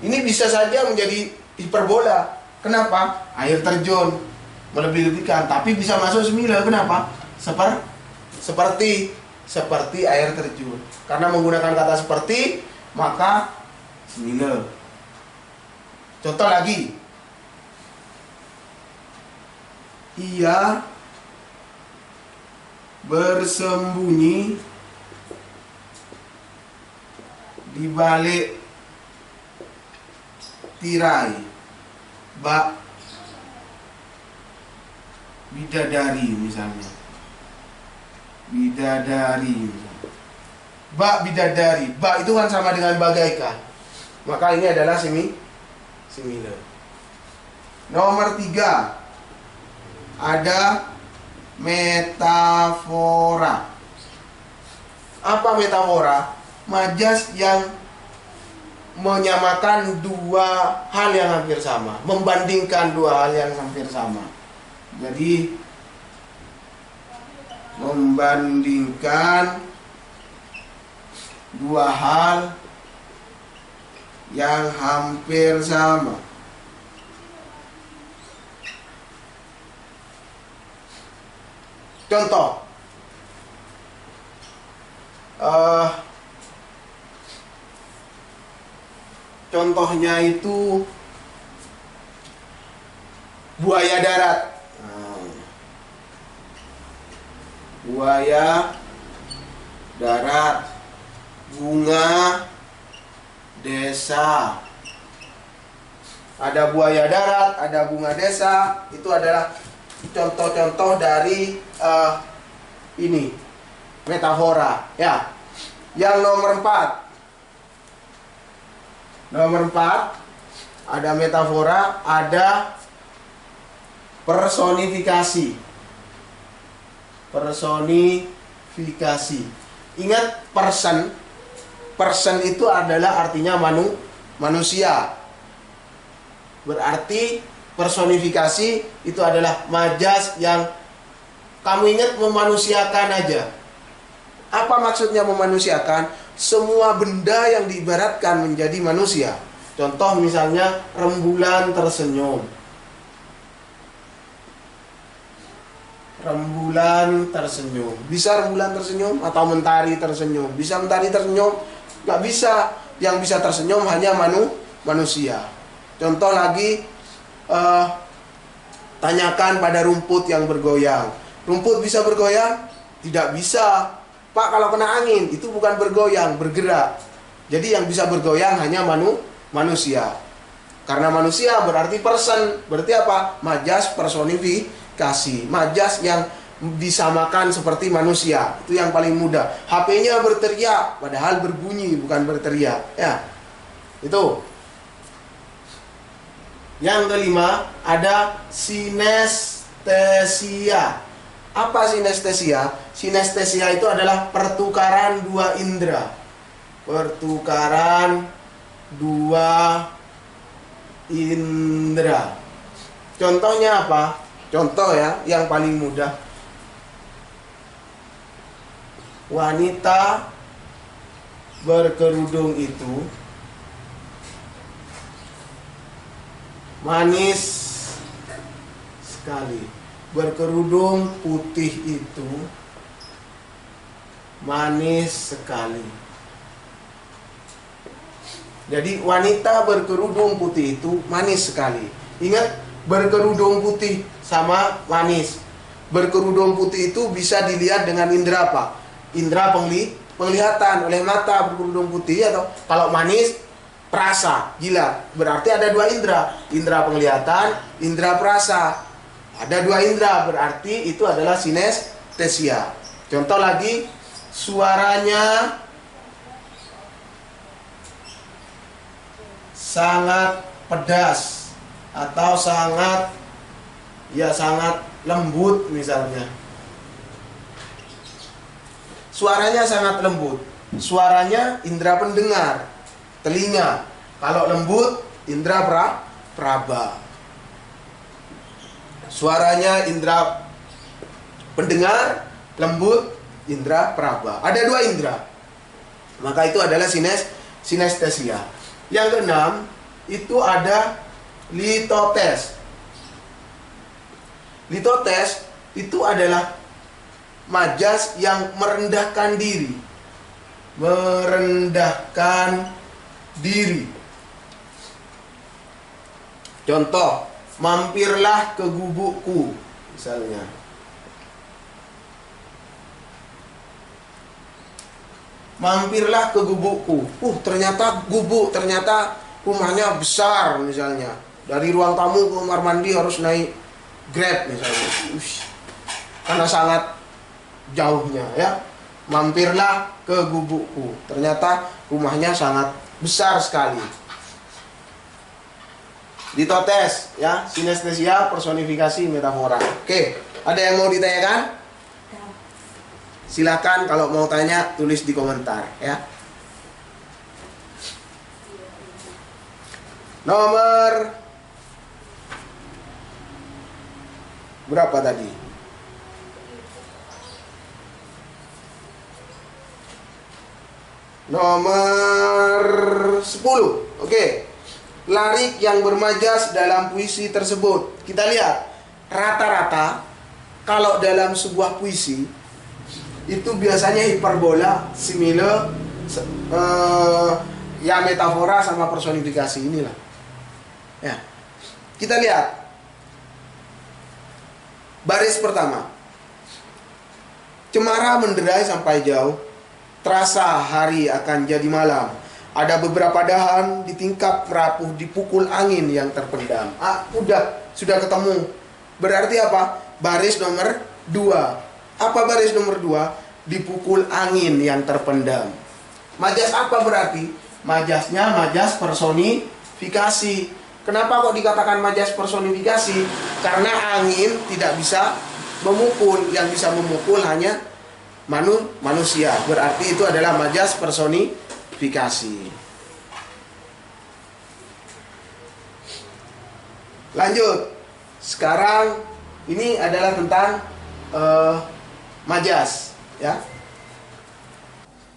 Ini bisa saja menjadi hiperbola. Kenapa? Air terjun melebih-lebihkan, tapi bisa masuk simile. Kenapa? Seperti air terjun. Karena menggunakan kata seperti, maka simile. Contoh lagi, ia bersembunyi di balik tirai bak bidadari misalnya. Bidadari misalnya. Bak bidadari, bak itu kan sama dengan bagaikan, maka ini adalah simile. Nomor 3, ada metafora. Apa metafora? Majas yang menyamakan dua hal yang hampir sama, membandingkan dua hal yang hampir sama. Jadi membandingkan dua hal yang hampir sama. Contoh, contohnya itu buaya darat. Buaya darat, bunga desa. Ada buaya darat, ada bunga desa. Itu adalah contoh-contoh dari ini metafora, ya. Yang nomor 4. Nomor 4 ada metafora, ada personifikasi. Personifikasi. Ingat, person itu adalah artinya manusia. Berarti personifikasi itu adalah majas yang kamu ingat memanusiakan aja. Apa maksudnya memanusiakan? Semua benda yang diibaratkan menjadi manusia. Contoh misalnya rembulan tersenyum. Rembulan tersenyum. Bisa rembulan tersenyum atau mentari tersenyum? Bisa mentari tersenyum? Nggak bisa. Yang bisa tersenyum hanya manusia. Contoh lagi, tanyakan pada rumput yang bergoyang. Rumput bisa bergoyang? Tidak bisa. Pak, kalau kena angin itu bukan bergoyang, bergerak. Jadi yang bisa bergoyang hanya manusia. Karena manusia berarti person. Berarti apa? Majas personifikasi. Majas yang disamakan seperti manusia. Itu yang paling mudah. HP-nya berteriak padahal berbunyi, bukan berteriak. Ya. Itu. Yang kelima ada sinestesia. Apa sinestesia? Sinestesia itu adalah pertukaran dua indera. Pertukaran dua indera. Contohnya apa? Contoh ya, yang paling mudah. Wanita berkerudung itu manis sekali. Berkerudung putih itu manis sekali. Jadi wanita berkerudung putih itu manis sekali. Ingat, berkerudung putih sama manis. Berkerudung putih itu bisa dilihat dengan indera apa? Indera penglihatan, oleh mata berkerudung putih, atau kalau manis perasa, gila. Berarti ada dua indera, indera penglihatan, indera perasa. Ada dua indera, berarti itu adalah sinestesia. Contoh lagi, suaranya sangat pedas atau sangat lembut misalnya. Suaranya sangat lembut. Suaranya indera pendengar, telinga. Kalau lembut, indera praba. Suaranya indera pendengar, lembut, indera praba. Ada dua indera. Maka itu adalah sinestesia. Yang keenam, itu ada litotes. Litotes itu adalah majas yang merendahkan diri. Merendahkan diri. Contoh, mampirlah ke gubukku misalnya. Mampirlah ke gubukku. Ternyata gubuk, ternyata rumahnya besar misalnya. Dari ruang tamu ke kamar mandi harus naik Grab misalnya. Karena sangat jauhnya ya. Mampirlah ke gubukku. Ternyata rumahnya sangat besar sekali. Litotes ya, sinestesia, personifikasi, metafora. Oke, ada yang mau ditanyakan? Silakan, kalau mau tanya tulis di komentar ya. Nomor berapa tadi? Nomor 10. Oke. Larik yang bermajas dalam puisi tersebut. Kita lihat, rata-rata kalau dalam sebuah puisi itu biasanya hiperbola, simile, ya metafora sama personifikasi inilah. Ya. Kita lihat. Baris pertama. Cemara menderai sampai jauh, terasa hari akan jadi malam. Ada beberapa dahan di tingkap merapuh dipukul angin yang terpendam. Sudah ketemu. Berarti apa? Baris nomor 2. Apa baris nomor 2? Dipukul angin yang terpendam. Majas apa berarti? Majasnya majas personifikasi. Kenapa kok dikatakan majas personifikasi? Karena angin tidak bisa memukul. Yang bisa memukul hanya manusia. Berarti itu adalah majas personifikasi. Lanjut. Sekarang ini adalah tentang majas ya.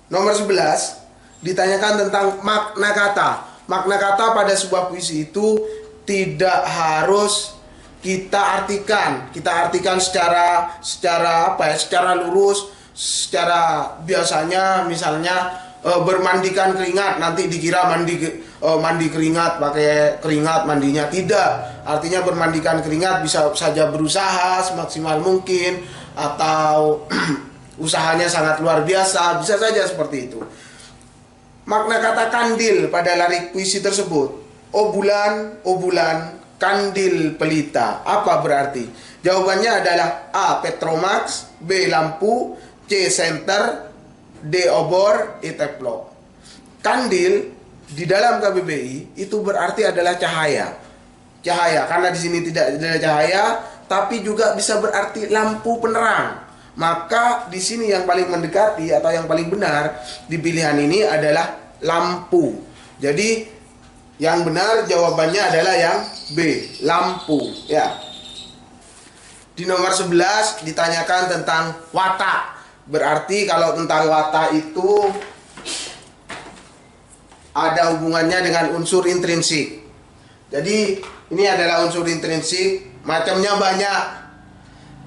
Nomor 11 ditanyakan tentang makna kata. Makna kata pada sebuah puisi itu tidak harus kita artikan. Kita artikan secara lurus, secara biasanya misalnya bermandikan keringat, nanti dikira mandi keringat, pakai keringat mandinya. Tidak. Artinya bermandikan keringat bisa saja berusaha semaksimal mungkin, atau usahanya sangat luar biasa, bisa saja seperti itu. Makna kata kandil pada larik puisi tersebut. O bulan, kandil pelita. Apa berarti? Jawabannya adalah A. Petromax, B. Lampu, C. Senter, D. Obor, E. Teplok. Kandil di dalam KBBI itu berarti adalah cahaya. cahaya, karena di sini tidak ada cahaya, tapi juga bisa berarti lampu penerang. Maka di sini yang paling mendekati atau yang paling benar di pilihan ini adalah lampu. Jadi yang benar jawabannya adalah yang B, lampu, ya. Di nomor 11 ditanyakan tentang watak. Berarti kalau tentang watak itu ada hubungannya dengan unsur intrinsik. Jadi ini adalah unsur intrinsik, macamnya banyak.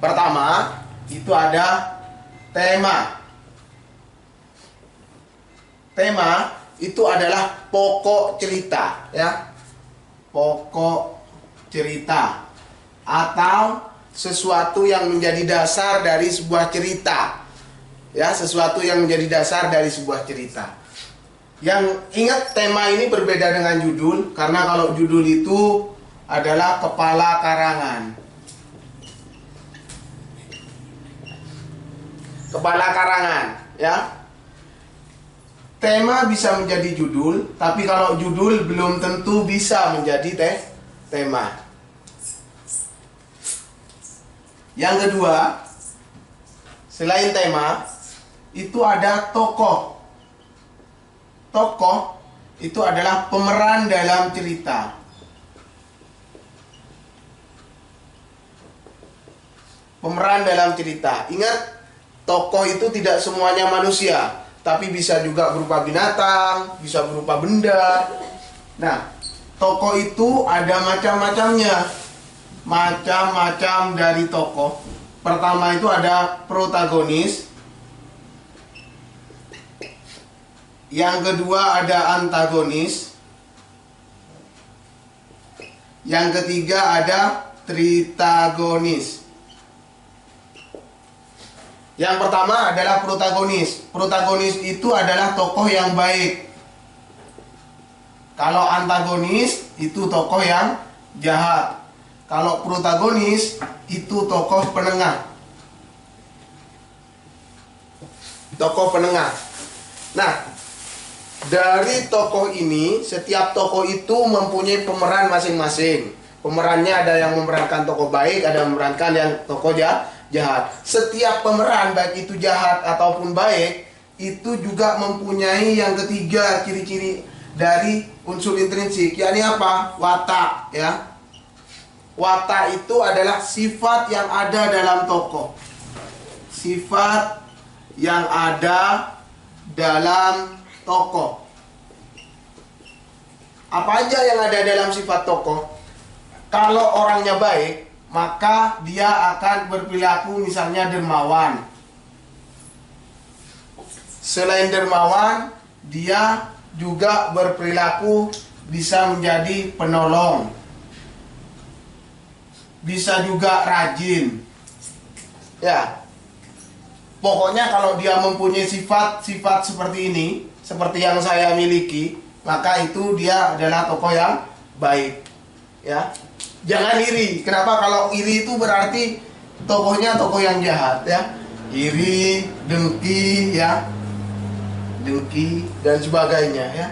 Pertama, itu ada tema. Tema itu adalah pokok cerita, ya. Pokok cerita atau sesuatu yang menjadi dasar dari sebuah cerita. Ya, sesuatu yang menjadi dasar dari sebuah cerita. Yang ingat, tema ini berbeda dengan judul, karena kalau judul itu adalah kepala karangan. Kepala karangan, ya. Tema bisa menjadi judul, tapi kalau judul belum tentu bisa menjadi tema. Yang kedua, selain tema, itu ada tokoh. Tokoh itu adalah pemeran dalam cerita. Pemeran dalam cerita. Ingat, tokoh itu tidak semuanya manusia, tapi bisa juga berupa binatang, bisa berupa benda. Nah, tokoh itu ada macam-macamnya. Macam-macam dari tokoh. Pertama itu ada protagonis. Yang kedua ada antagonis. Yang ketiga ada tritagonis. Yang pertama adalah protagonis. Protagonis itu adalah tokoh yang baik. Kalau antagonis itu tokoh yang jahat. Kalau protagonis itu tokoh penengah. Tokoh penengah. Nah, dari tokoh ini, setiap tokoh itu mempunyai pemeran masing-masing. Pemerannya ada yang memerankan tokoh baik, ada yang memerankan yang tokoh jahat. Setiap pemeran, baik itu jahat ataupun baik, itu juga mempunyai yang ketiga ciri-ciri dari unsur intrinsik. Yakni apa? Watak, ya. Watak itu adalah sifat yang ada dalam tokoh. Sifat yang ada dalam tokoh. Apa aja yang ada dalam sifat tokoh? Kalau orangnya baik, maka dia akan berperilaku misalnya dermawan. Selain dermawan, dia juga berperilaku bisa menjadi penolong. Bisa juga rajin. Ya. Pokoknya kalau dia mempunyai sifat-sifat seperti ini, seperti yang saya miliki, maka itu dia adalah tokoh yang baik. Ya. Jangan iri. Kenapa? Kalau iri itu berarti tokohnya tokoh yang jahat, ya. Iri, dengki, ya. Dengki dan sebagainya, ya.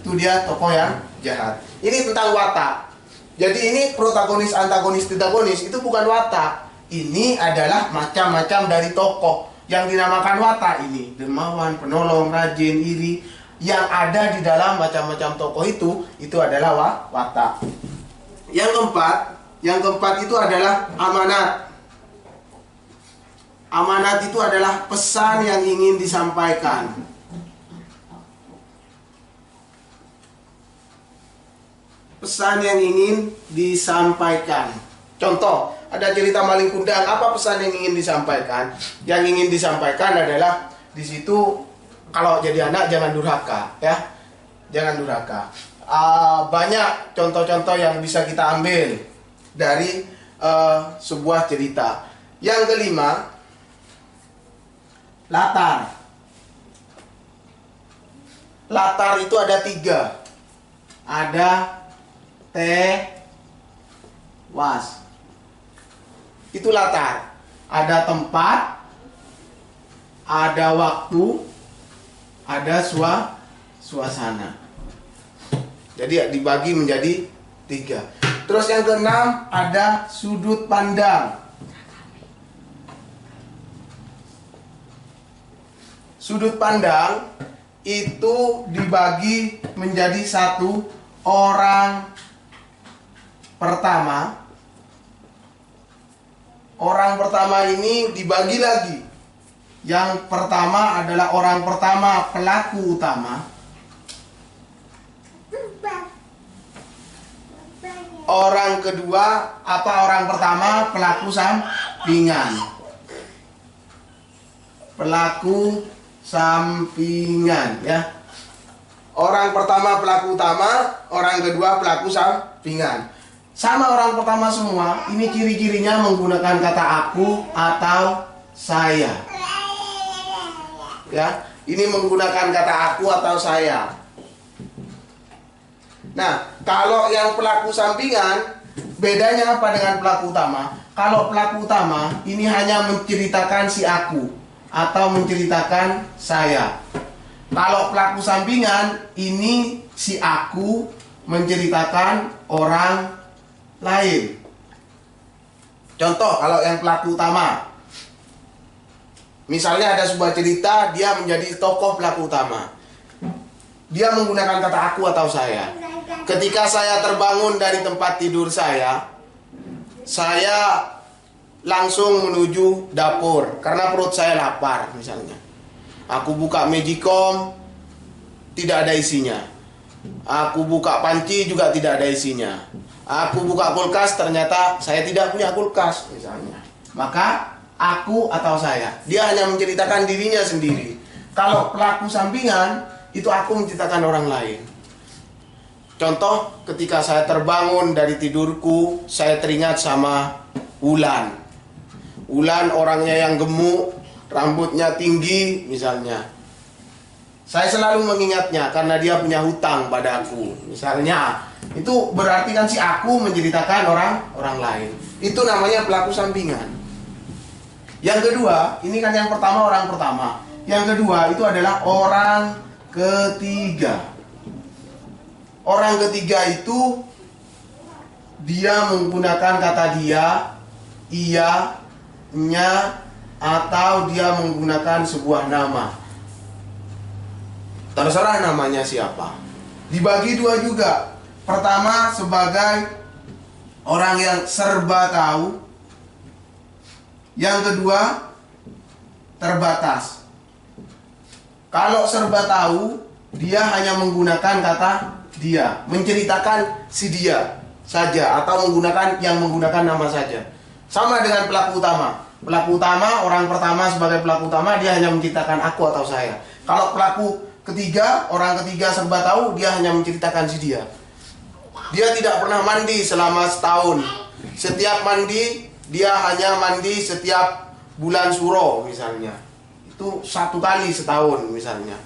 Itu dia tokoh yang jahat. Ini tentang watak. Jadi ini protagonis, antagonis, tritagonis itu bukan watak. Ini adalah macam-macam dari tokoh yang dinamakan watak ini. Dermawan, penolong, rajin, iri. Yang ada di dalam macam-macam tokoh itu adalah watak. Yang keempat itu adalah amanat. Amanat itu adalah pesan yang ingin disampaikan. Pesan yang ingin disampaikan. Contoh, ada cerita maling kundang. Apa pesan yang ingin disampaikan? Yang ingin disampaikan adalah di situ kalau jadi anak jangan durhaka, ya. Jangan durhaka. Banyak contoh-contoh yang bisa kita ambil dari sebuah cerita. Yang kelima, latar. Latar itu ada 3. Ada tewas. Itu latar. Ada tempat, ada waktu, ada suasana. Jadi dibagi menjadi 3. Terus yang keenam ada sudut pandang. Sudut pandang itu dibagi menjadi satu. Orang pertama. Orang pertama ini dibagi lagi. Yang pertama adalah orang pertama, pelaku utama. Orang kedua, orang pertama, pelaku sampingan. Pelaku sampingan, ya. Orang pertama pelaku utama, orang kedua pelaku sampingan. Sama orang pertama semua, ini ciri-cirinya menggunakan kata aku atau saya. Ya, ini menggunakan kata aku atau saya. Nah, kalau yang pelaku sampingan, bedanya apa dengan pelaku utama? Kalau pelaku utama ini hanya menceritakan si aku atau menceritakan saya. Kalau pelaku sampingan ini si aku menceritakan orang lain. Contoh kalau yang pelaku utama, misalnya ada sebuah cerita, dia menjadi tokoh pelaku utama. Dia menggunakan kata aku atau saya. Ketika saya terbangun dari tempat tidur saya langsung menuju dapur karena perut saya lapar misalnya. Aku buka Magicom, tidak ada isinya. Aku buka panci juga tidak ada isinya. Aku buka kulkas, ternyata saya tidak punya kulkas misalnya. Maka aku atau saya, dia hanya menceritakan dirinya sendiri. Kalau pelaku sampingan, itu aku menceritakan orang lain. Contoh, ketika saya terbangun dari tidurku, saya teringat sama Ulan. Ulan orangnya yang gemuk, rambutnya tinggi misalnya. Saya selalu mengingatnya karena dia punya hutang padaku misalnya. Itu berarti kan si aku menceritakan orang lain. Itu namanya pelaku sampingan. Yang kedua, ini kan yang pertama orang pertama. Yang kedua itu adalah orang ketiga. Orang ketiga itu dia menggunakan kata dia, ia, nya, atau dia menggunakan sebuah nama. Terserah namanya siapa. Dibagi dua juga. Pertama sebagai orang yang serba tahu. Yang kedua terbatas. Kalau serba tahu, dia hanya menggunakan kata dia, menceritakan si dia saja, atau yang menggunakan nama saja. Sama dengan pelaku utama. Pelaku utama, orang pertama sebagai pelaku utama, dia hanya menceritakan aku atau saya. Kalau pelaku ketiga, orang ketiga serba tahu, dia hanya menceritakan si dia. Dia tidak pernah mandi selama setahun. Setiap mandi, dia hanya mandi setiap bulan suro misalnya. Itu 1 kali setahun misalnya.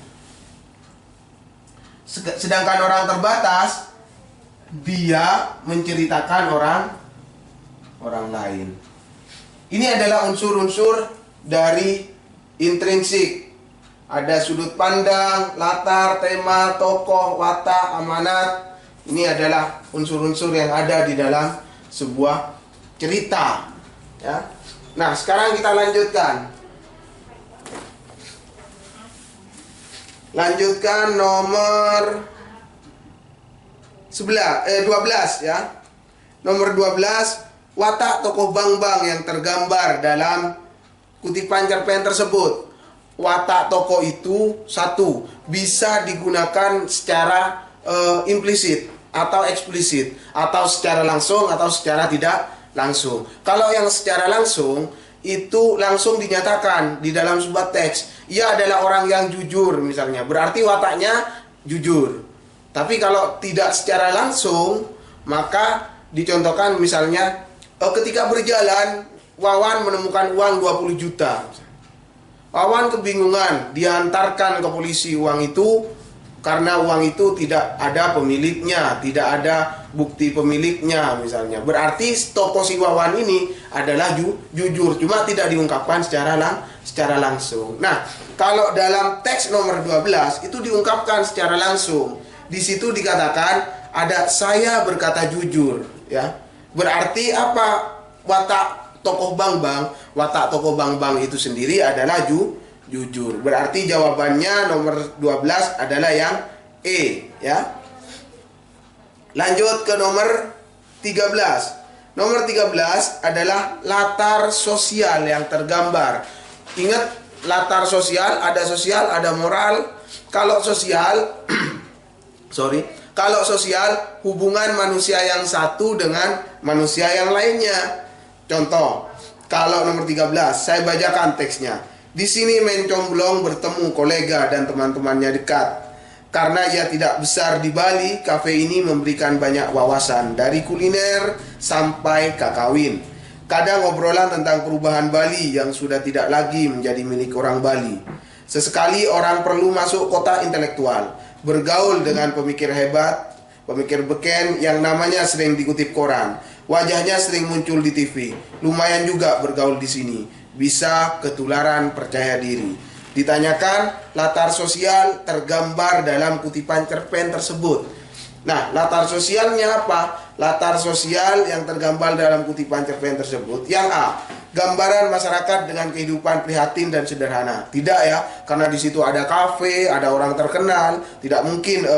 Sedangkan orang terbatas, dia menceritakan orang lain. Ini adalah unsur-unsur dari intrinsik. Ada sudut pandang, latar, tema, tokoh, watak, amanat. Ini adalah unsur-unsur yang ada di dalam sebuah cerita. Ya. Nah, sekarang kita lanjutkan. Lanjutkan nomor 12 ya. Nomor 12, watak tokoh Bang-Bang yang tergambar dalam kutipan cerpen tersebut. Watak tokoh itu satu, bisa digunakan secara implisit atau eksplisit, atau secara langsung atau secara tidak langsung. Kalau yang secara langsung itu langsung dinyatakan di dalam sebuah teks. Ia adalah orang yang jujur misalnya, berarti wataknya jujur. Tapi kalau tidak secara langsung, maka dicontohkan misalnya ketika berjalan Wawan menemukan uang 20 juta. Wawan kebingungan, diantarkan ke polisi uang itu karena uang itu tidak ada pemiliknya, tidak ada bukti pemiliknya misalnya. Berarti tokoh si Wawan ini adalah jujur, cuma tidak diungkapkan secara langsung. Nah, kalau dalam teks nomor 12 itu diungkapkan secara langsung. Di situ dikatakan ada saya berkata jujur. ya. Berarti apa watak tokoh Bang-Bang? Watak tokoh Bang-Bang itu sendiri adalah jujur. Berarti jawabannya nomor 12 adalah yang E, ya. Lanjut ke nomor 13. Nomor 13 adalah latar sosial yang tergambar. Ingat, latar sosial, ada moral. Kalau sosial kalau sosial, hubungan manusia yang satu dengan manusia yang lainnya. Contoh, kalau nomor 13, saya bacakan teksnya. Di sini Mencomblong bertemu kolega dan teman-temannya dekat. Karena ia tidak besar di Bali, kafe ini memberikan banyak wawasan, dari kuliner sampai kakawin. Kadang obrolan tentang perubahan Bali yang sudah tidak lagi menjadi milik orang Bali. Sesekali orang perlu masuk kota intelektual, bergaul dengan pemikir hebat, pemikir beken yang namanya sering dikutip koran. Wajahnya sering muncul di TV. Lumayan juga bergaul di sini. Bisa ketularan percaya diri. Ditanyakan latar sosial tergambar dalam kutipan cerpen tersebut. Nah, latar sosialnya apa? Latar sosial yang tergambar dalam kutipan cerpen tersebut. Yang A, gambaran masyarakat dengan kehidupan prihatin dan sederhana. Tidak ya, karena di situ ada kafe, ada orang terkenal, tidak mungkin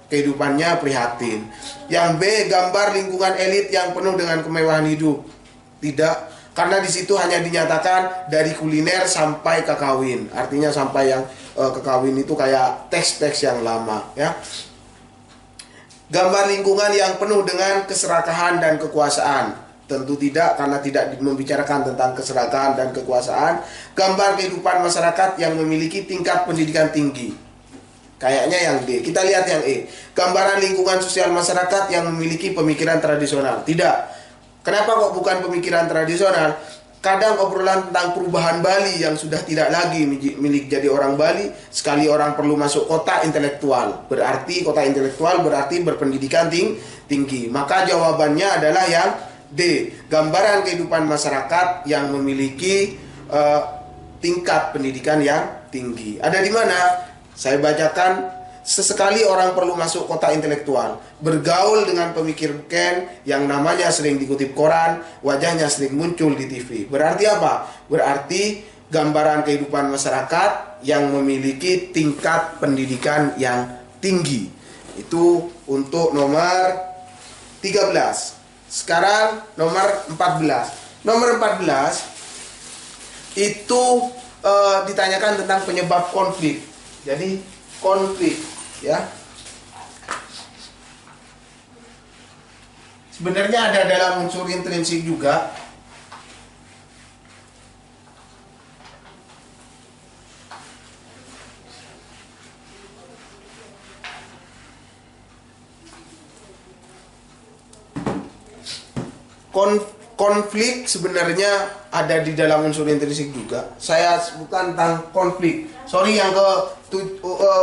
kehidupannya prihatin. Yang B, gambar lingkungan elit yang penuh dengan kemewahan hidup. Tidak, karena di situ hanya dinyatakan dari kuliner sampai kakawin. Artinya sampai yang kakawin itu kayak teks-teks yang lama, ya. Gambar lingkungan yang penuh dengan keserakahan dan kekuasaan. Tentu tidak, karena tidak membicarakan tentang keserakahan dan kekuasaan. Gambar kehidupan masyarakat yang memiliki tingkat pendidikan tinggi. Kayaknya yang D. Kita lihat yang E. Gambaran lingkungan sosial masyarakat yang memiliki pemikiran tradisional. Tidak. Kenapa kok bukan pemikiran tradisional? Kadang obrolan tentang perubahan Bali yang sudah tidak lagi milik jadi orang Bali, sekali orang perlu masuk kota intelektual. Berarti kota intelektual berarti berpendidikan tinggi. Maka jawabannya adalah yang D. Gambaran kehidupan masyarakat yang memiliki tingkat pendidikan yang tinggi. Ada di mana? Saya bacakan. Sesekali orang perlu masuk kota intelektual, bergaul dengan pemikir beken yang namanya sering dikutip koran, wajahnya sering muncul di TV. Berarti apa? Berarti gambaran kehidupan masyarakat yang memiliki tingkat pendidikan yang tinggi. Itu untuk nomor 13. Sekarang nomor 14. Nomor 14 itu ditanyakan tentang penyebab konflik. Jadi konflik, ya. Sebenarnya ada dalam unsur intrinsik juga. Konflik sebenarnya ada di dalam unsur intrinsik juga. Saya sebutkan tentang konflik. Sorry, yang ke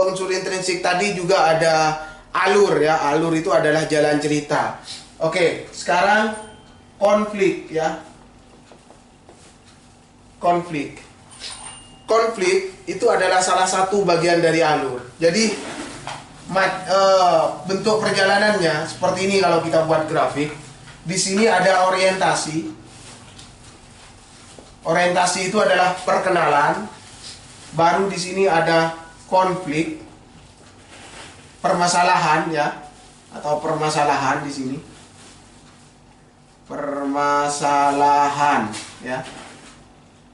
unsur intrinsik tadi juga ada alur, ya. Alur itu adalah jalan cerita. Oke, sekarang konflik, ya. Konflik itu adalah salah satu bagian dari alur. Jadi bentuk perjalanannya seperti ini kalau kita buat grafik. Di sini ada orientasi. Orientasi itu adalah perkenalan. Baru di sini ada konflik, permasalahan, ya, atau permasalahan di sini. Permasalahan, ya.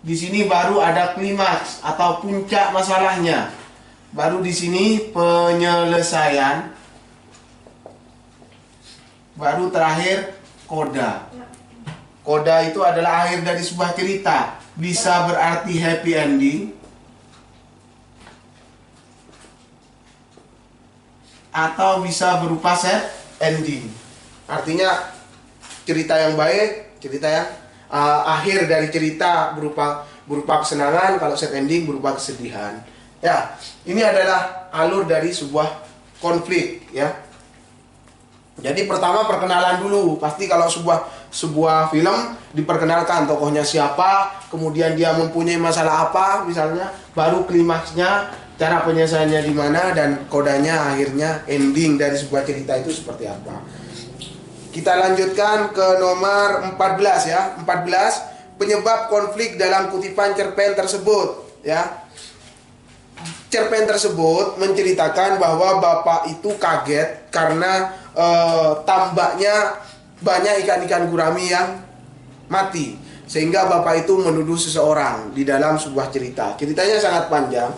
Di sini baru ada klimaks atau puncak masalahnya. Baru di sini penyelesaian. Baru terakhir koda. Koda itu adalah akhir dari sebuah cerita. Bisa berarti happy ending, atau bisa berupa sad ending. Artinya cerita yang baik, cerita yang akhir dari cerita berupa kesenangan. Kalau sad ending berupa kesedihan. Ya, ini adalah alur dari sebuah konflik, ya. Jadi pertama perkenalan dulu. Pasti kalau sebuah film diperkenalkan tokohnya siapa, kemudian dia mempunyai masalah apa misalnya, baru klimaksnya, cara penyelesaiannya di mana, dan kodanya akhirnya ending dari sebuah cerita itu seperti apa. Kita lanjutkan ke nomor 14 ya. 14, penyebab konflik dalam kutipan cerpen tersebut ya. Cerpen tersebut menceritakan bahwa bapak itu kaget karena tambaknya banyak ikan-ikan gurami yang mati, sehingga bapak itu menuduh seseorang di dalam sebuah cerita. Ceritanya sangat panjang.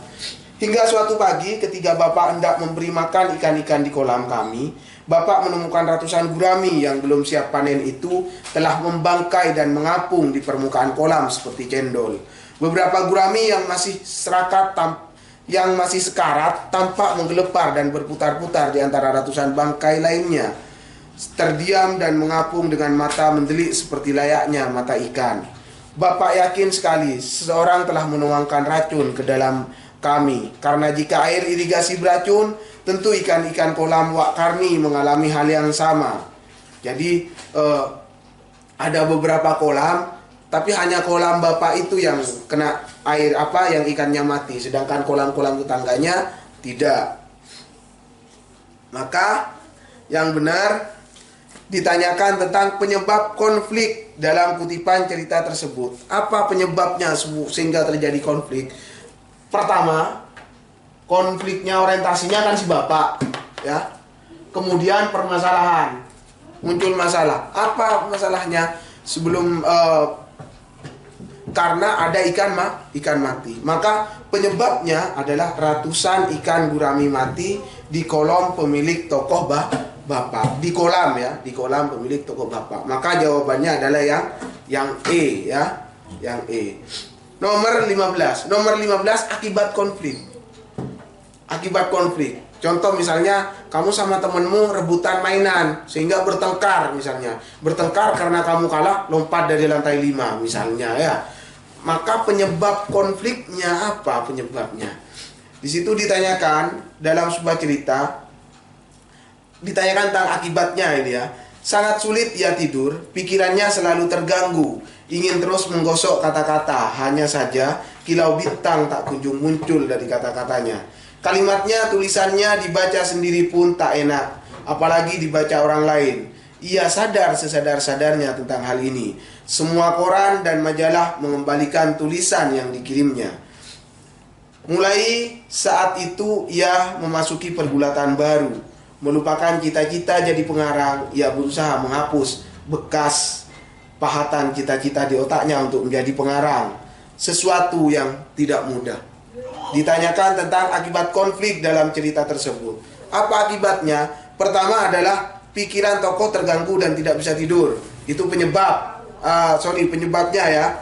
Hingga suatu pagi ketika bapak hendak memberi makan ikan-ikan di kolam kami, bapak menemukan ratusan gurami yang belum siap panen itu telah membangkai dan mengapung di permukaan kolam seperti cendol. Beberapa gurami yang masih sekarat tampak menggelepar dan berputar-putar di antara ratusan bangkai lainnya, terdiam dan mengapung dengan mata mendelik seperti layaknya mata ikan. Bapak yakin sekali seseorang telah menuangkan racun ke dalam kami, karena jika air irigasi beracun, tentu ikan-ikan kolam Wak Karni mengalami hal yang sama. Jadi ada beberapa kolam, tapi hanya kolam bapak itu yang kena air yang ikannya mati, sedangkan kolam-kolam tetangganya tidak. Maka yang benar ditanyakan tentang penyebab konflik dalam kutipan cerita tersebut. Apa penyebabnya sehingga terjadi konflik? Pertama, konfliknya orientasinya kan si bapak, ya. Kemudian permasalahan, muncul masalah. Apa masalahnya? Sebelum karena ada ikan mati. Maka penyebabnya adalah ratusan ikan gurami mati di kolam pemilik tokoh bapak. Di kolam ya, di kolam pemilik tokoh bapak. Maka jawabannya adalah yang E ya, yang E. Nomor 15. Nomor 15, akibat konflik. Akibat konflik. Contoh misalnya kamu sama temenmu rebutan mainan sehingga bertengkar misalnya. Bertengkar karena kamu kalah lompat dari lantai 5 misalnya ya. Maka penyebab konfliknya apa penyebabnya? Di situ ditanyakan dalam sebuah cerita, ditanyakan tentang akibatnya ini ya. Sangat sulit ia tidur, pikirannya selalu terganggu, ingin terus menggosok kata-kata, hanya saja kilau bintang tak kunjung muncul dari kata-katanya. Kalimatnya, tulisannya dibaca sendiri pun tak enak, apalagi dibaca orang lain. Ia sadar sesadar-sadarnya tentang hal ini. Semua koran dan majalah mengembalikan tulisan yang dikirimnya. Mulai saat itu ia memasuki pergulatan baru. Melupakan cita-cita jadi pengarang, ia berusaha menghapus bekas pahatan cita-cita di otaknya untuk menjadi pengarang. Sesuatu yang tidak mudah. Ditanyakan tentang akibat konflik dalam cerita tersebut. Apa akibatnya? Pertama adalah pikiran tokoh terganggu dan tidak bisa tidur. Itu penyebabnya ya.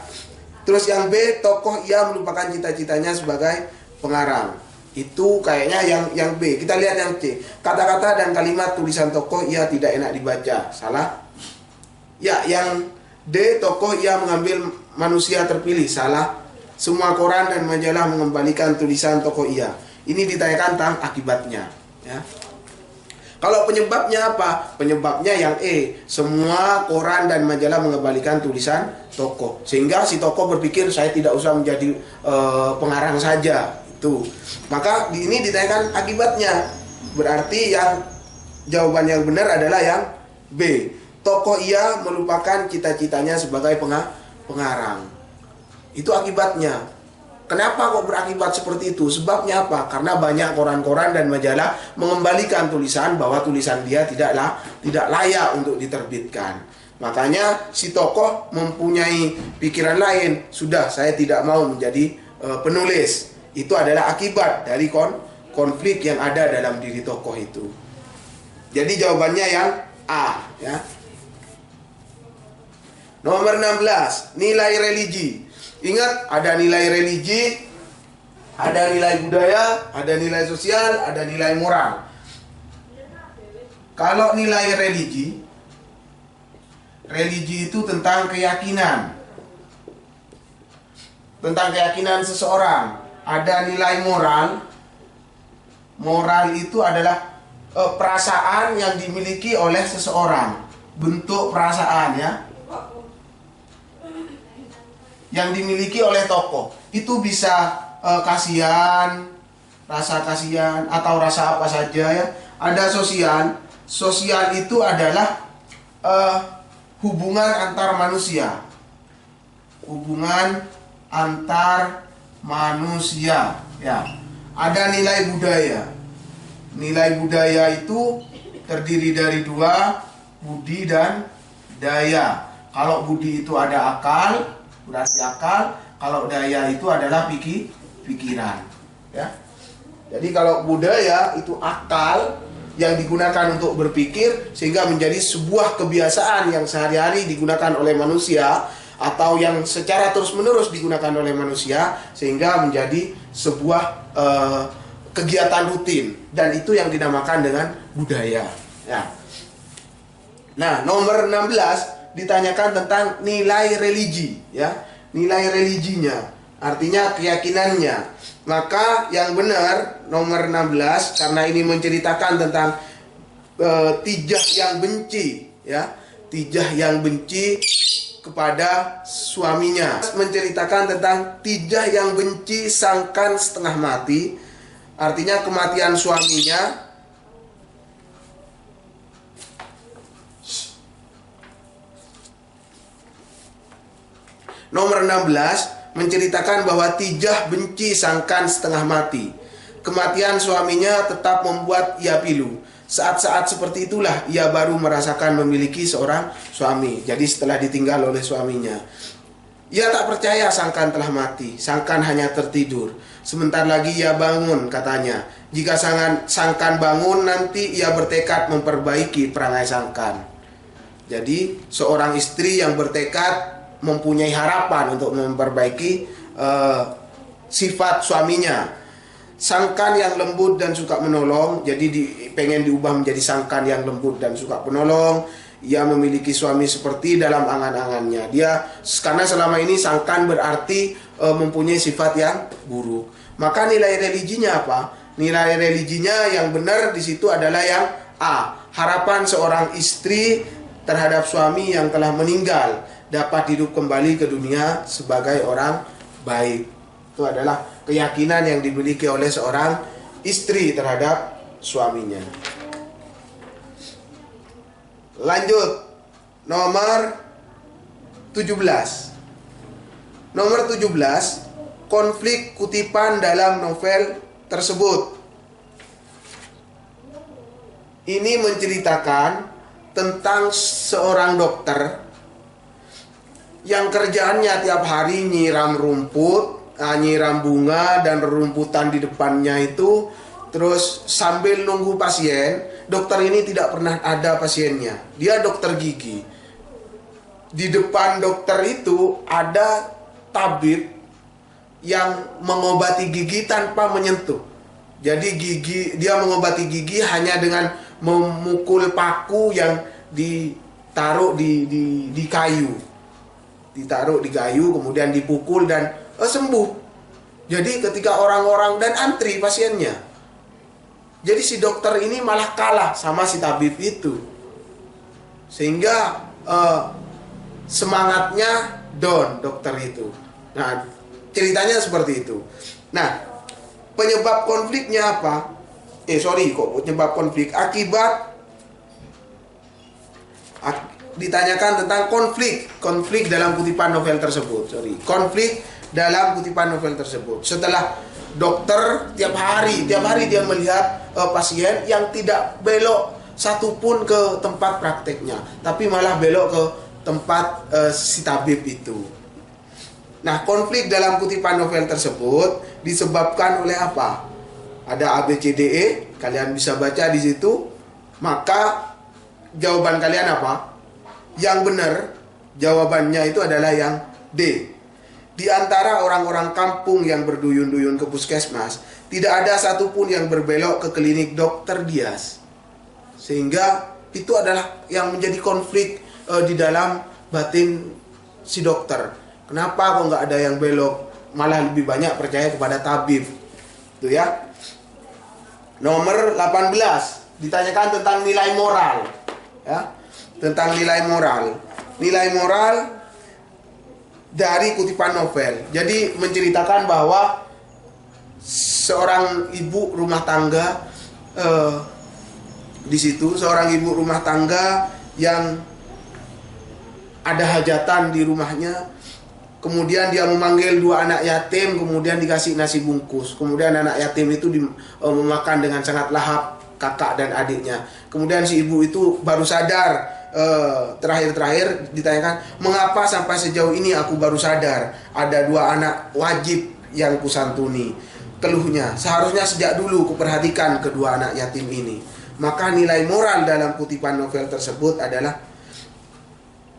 Terus yang B, tokoh ia melupakan cita-citanya sebagai pengarang. Itu kayaknya yang B. Kita lihat yang C. Kata-kata dan kalimat tulisan tokoh ia tidak enak dibaca. Salah. Ya, yang D, tokoh ia mengambil manusia terpilih. Salah. Semua koran dan majalah mengembalikan tulisan tokoh ia. Ini ditanyakan tentang akibatnya ya. Kalau penyebabnya apa? Penyebabnya yang E. Semua koran dan majalah mengembalikan tulisan tokoh, sehingga si tokoh berpikir saya tidak usah menjadi pengarang saja. Itu. Maka ini ditanyakan akibatnya. Berarti yang jawaban yang benar adalah yang B. Tokoh ia melupakan cita-citanya sebagai pengarang. Itu akibatnya. Kenapa kok berakibat seperti itu? Sebabnya apa? Karena banyak koran-koran dan majalah mengembalikan tulisan bahwa tulisan dia tidak layak untuk diterbitkan. Makanya si tokoh mempunyai pikiran lain. Sudah, saya tidak mau menjadi penulis. Itu adalah akibat dari konflik yang ada dalam diri tokoh itu. Jadi jawabannya yang A ya. Nomor 16, nilai religi. Ingat, ada nilai religi, ada nilai budaya, ada nilai sosial, ada nilai moral. Kalau nilai religi itu tentang keyakinan. Tentang keyakinan seseorang. Ada nilai moral. Moral itu adalah perasaan yang dimiliki oleh seseorang. Bentuk perasaan ya, yang dimiliki oleh tokoh. Itu bisa kasihan, rasa kasihan, atau rasa apa saja ya. Ada sosial. Sosial itu adalah hubungan antar manusia. Hubungan antar manusia, ya. Ada nilai budaya. Nilai budaya itu terdiri dari dua, budi dan daya. Kalau budi itu ada akal, berarti akal. Kalau daya itu adalah pikiran, ya. Jadi kalau budaya itu akal yang digunakan untuk berpikir sehingga menjadi sebuah kebiasaan yang sehari-hari digunakan oleh manusia, atau yang secara terus-menerus digunakan oleh manusia sehingga menjadi sebuah kegiatan rutin, dan itu yang dinamakan dengan budaya, ya. Nah, nomor 16 ditanyakan tentang nilai religi, ya. Nilai religinya, artinya keyakinannya. Maka yang benar nomor 16, karena ini menceritakan tentang Tijah yang benci, ya. Tijah yang benci kepada suaminya, menceritakan tentang Tijah yang benci sangkan setengah mati, artinya kematian suaminya. Nomor 16 menceritakan bahwa Tijah benci sangkan setengah mati. Kematian suaminya tetap membuat ia pilu. Saat-saat seperti itulah ia baru merasakan memiliki seorang suami. Jadi setelah ditinggal oleh suaminya, ia tak percaya Sangkan telah mati. Sangkan hanya tertidur. Sebentar lagi ia bangun, katanya. Jika Sangkan bangun, nanti ia bertekad memperbaiki perangai Sangkan. Jadi seorang istri yang bertekad mempunyai harapan untuk memperbaiki sifat suaminya. Sangkan yang lembut dan suka menolong, jadi pengen diubah menjadi Sangkan yang lembut dan suka menolong. Ia memiliki suami seperti dalam angan-angannya. Karena selama ini Sangkan berarti mempunyai sifat yang buruk. Maka nilai religinya apa? Nilai religinya yang benar di situ adalah yang A. Harapan seorang istri terhadap suami yang telah meninggal dapat hidup kembali ke dunia sebagai orang baik. Itu adalah keyakinan yang dimiliki oleh seorang istri terhadap suaminya. Lanjut, nomor 17. Nomor 17, konflik kutipan dalam novel tersebut. Ini menceritakan tentang seorang dokter yang kerjaannya tiap hari nyiram rumput, nyiram bunga dan rerumputan di depannya itu, terus sambil nunggu pasien. Dokter ini tidak pernah ada pasiennya. Dia dokter gigi. Di depan dokter itu ada tabib yang mengobati gigi tanpa menyentuh. Jadi dia mengobati gigi hanya dengan memukul paku yang ditaruh di kayu. Ditaruh di kayu, kemudian dipukul dan sembuh. Jadi ketika orang-orang dan antri pasiennya, jadi si dokter ini malah kalah sama si tabib itu, sehingga semangatnya down dokter itu. Nah, ceritanya seperti itu. Nah, penyebab konfliknya apa? Penyebab konflik ditanyakan tentang konflik dalam kutipan novel tersebut. Konflik dalam kutipan novel tersebut. Setelah dokter tiap hari dia melihat pasien yang tidak belok satupun ke tempat prakteknya, tapi malah belok ke tempat si tabib itu. Nah, konflik dalam kutipan novel tersebut disebabkan oleh apa? Ada ABCDE, kalian bisa baca di situ. Maka jawaban kalian apa? Yang benar jawabannya itu adalah yang D. Di antara orang-orang kampung yang berduyun-duyun ke puskesmas, tidak ada satupun yang berbelok ke klinik Dokter Dias. Sehingga itu adalah yang menjadi konflik di dalam batin si dokter. Kenapa kok nggak ada yang belok? Malah lebih banyak percaya kepada tabib. Itu ya. Nomor 18 ditanyakan tentang nilai moral. Ya. Tentang nilai moral. Nilai moral dari kutipan novel. Jadi menceritakan bahwa seorang ibu rumah tangga di situ, seorang ibu rumah tangga yang ada hajatan di rumahnya, kemudian dia memanggil dua anak yatim, kemudian dikasih nasi bungkus. Kemudian anak yatim itu memakan dengan sangat lahap, kakak dan adiknya. Kemudian si ibu itu baru sadar, terakhir ditanyakan, mengapa sampai sejauh ini aku baru sadar ada dua anak wajib yang kusantuni. Keluhnya, seharusnya sejak dulu kuperhatikan kedua anak yatim ini. Maka nilai moral dalam kutipan novel tersebut adalah